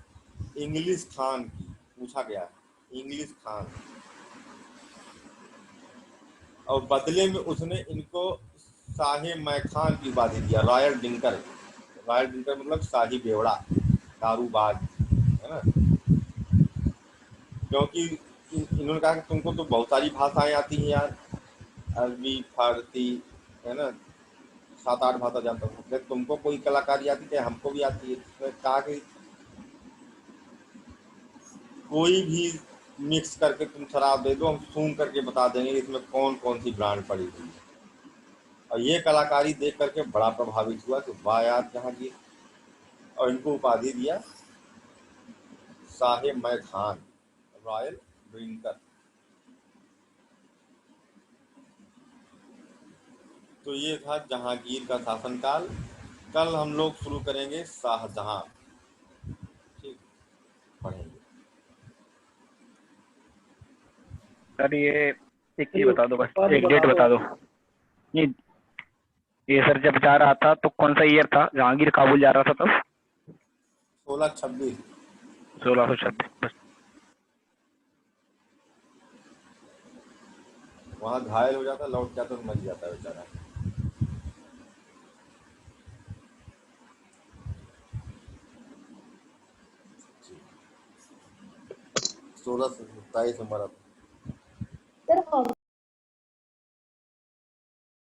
इंग्लिश खान की, पूछा गया इंग्लिश खान, और बदले में उसने इनको शाही मैखान की उपाधि दिया, रॉयल डिंकर। रॉयल डिंकर मतलब शाही बेवड़ा, दारूबाज, है ना। क्योंकि इन्होंने कहा कि तुमको तो बहुत सारी भाषाएं आती हैं यार, अरबी, फारसी, है ना, 7-8 भाषा जानता हूँ, लेकिन तुमको कोई कलाकारी आती है? हमको भी आती है। उसने कहा कि कोई भी मिक्स करके तुम शराब दे दो, हम सूंघ करके बता देंगे इसमें कौन कौन सी ब्रांड पड़ी हुई है। और ये कलाकारी देख करके बड़ा प्रभावित हुआ कि वाह यार जहांगीर, और इनको उपाधि दिया साहेब मैं खान, रॉयल ड्रिंकर। तो ये था जहांगीर का शासनकाल। कल हम लोग शुरू करेंगे शाहजहां। ठीक, पढ़ेंगे। सर ये एक चीज बता दो, बस एक डेट बता दो। ये सर जब जा रहा था तो कौन सा ईयर था? जहांगीर काबुल जा रहा था तब 1626। 1626। बस वहां घायल हो जाता, लौट जाता तो मर जाता बेचारा। 1627 में मरा था।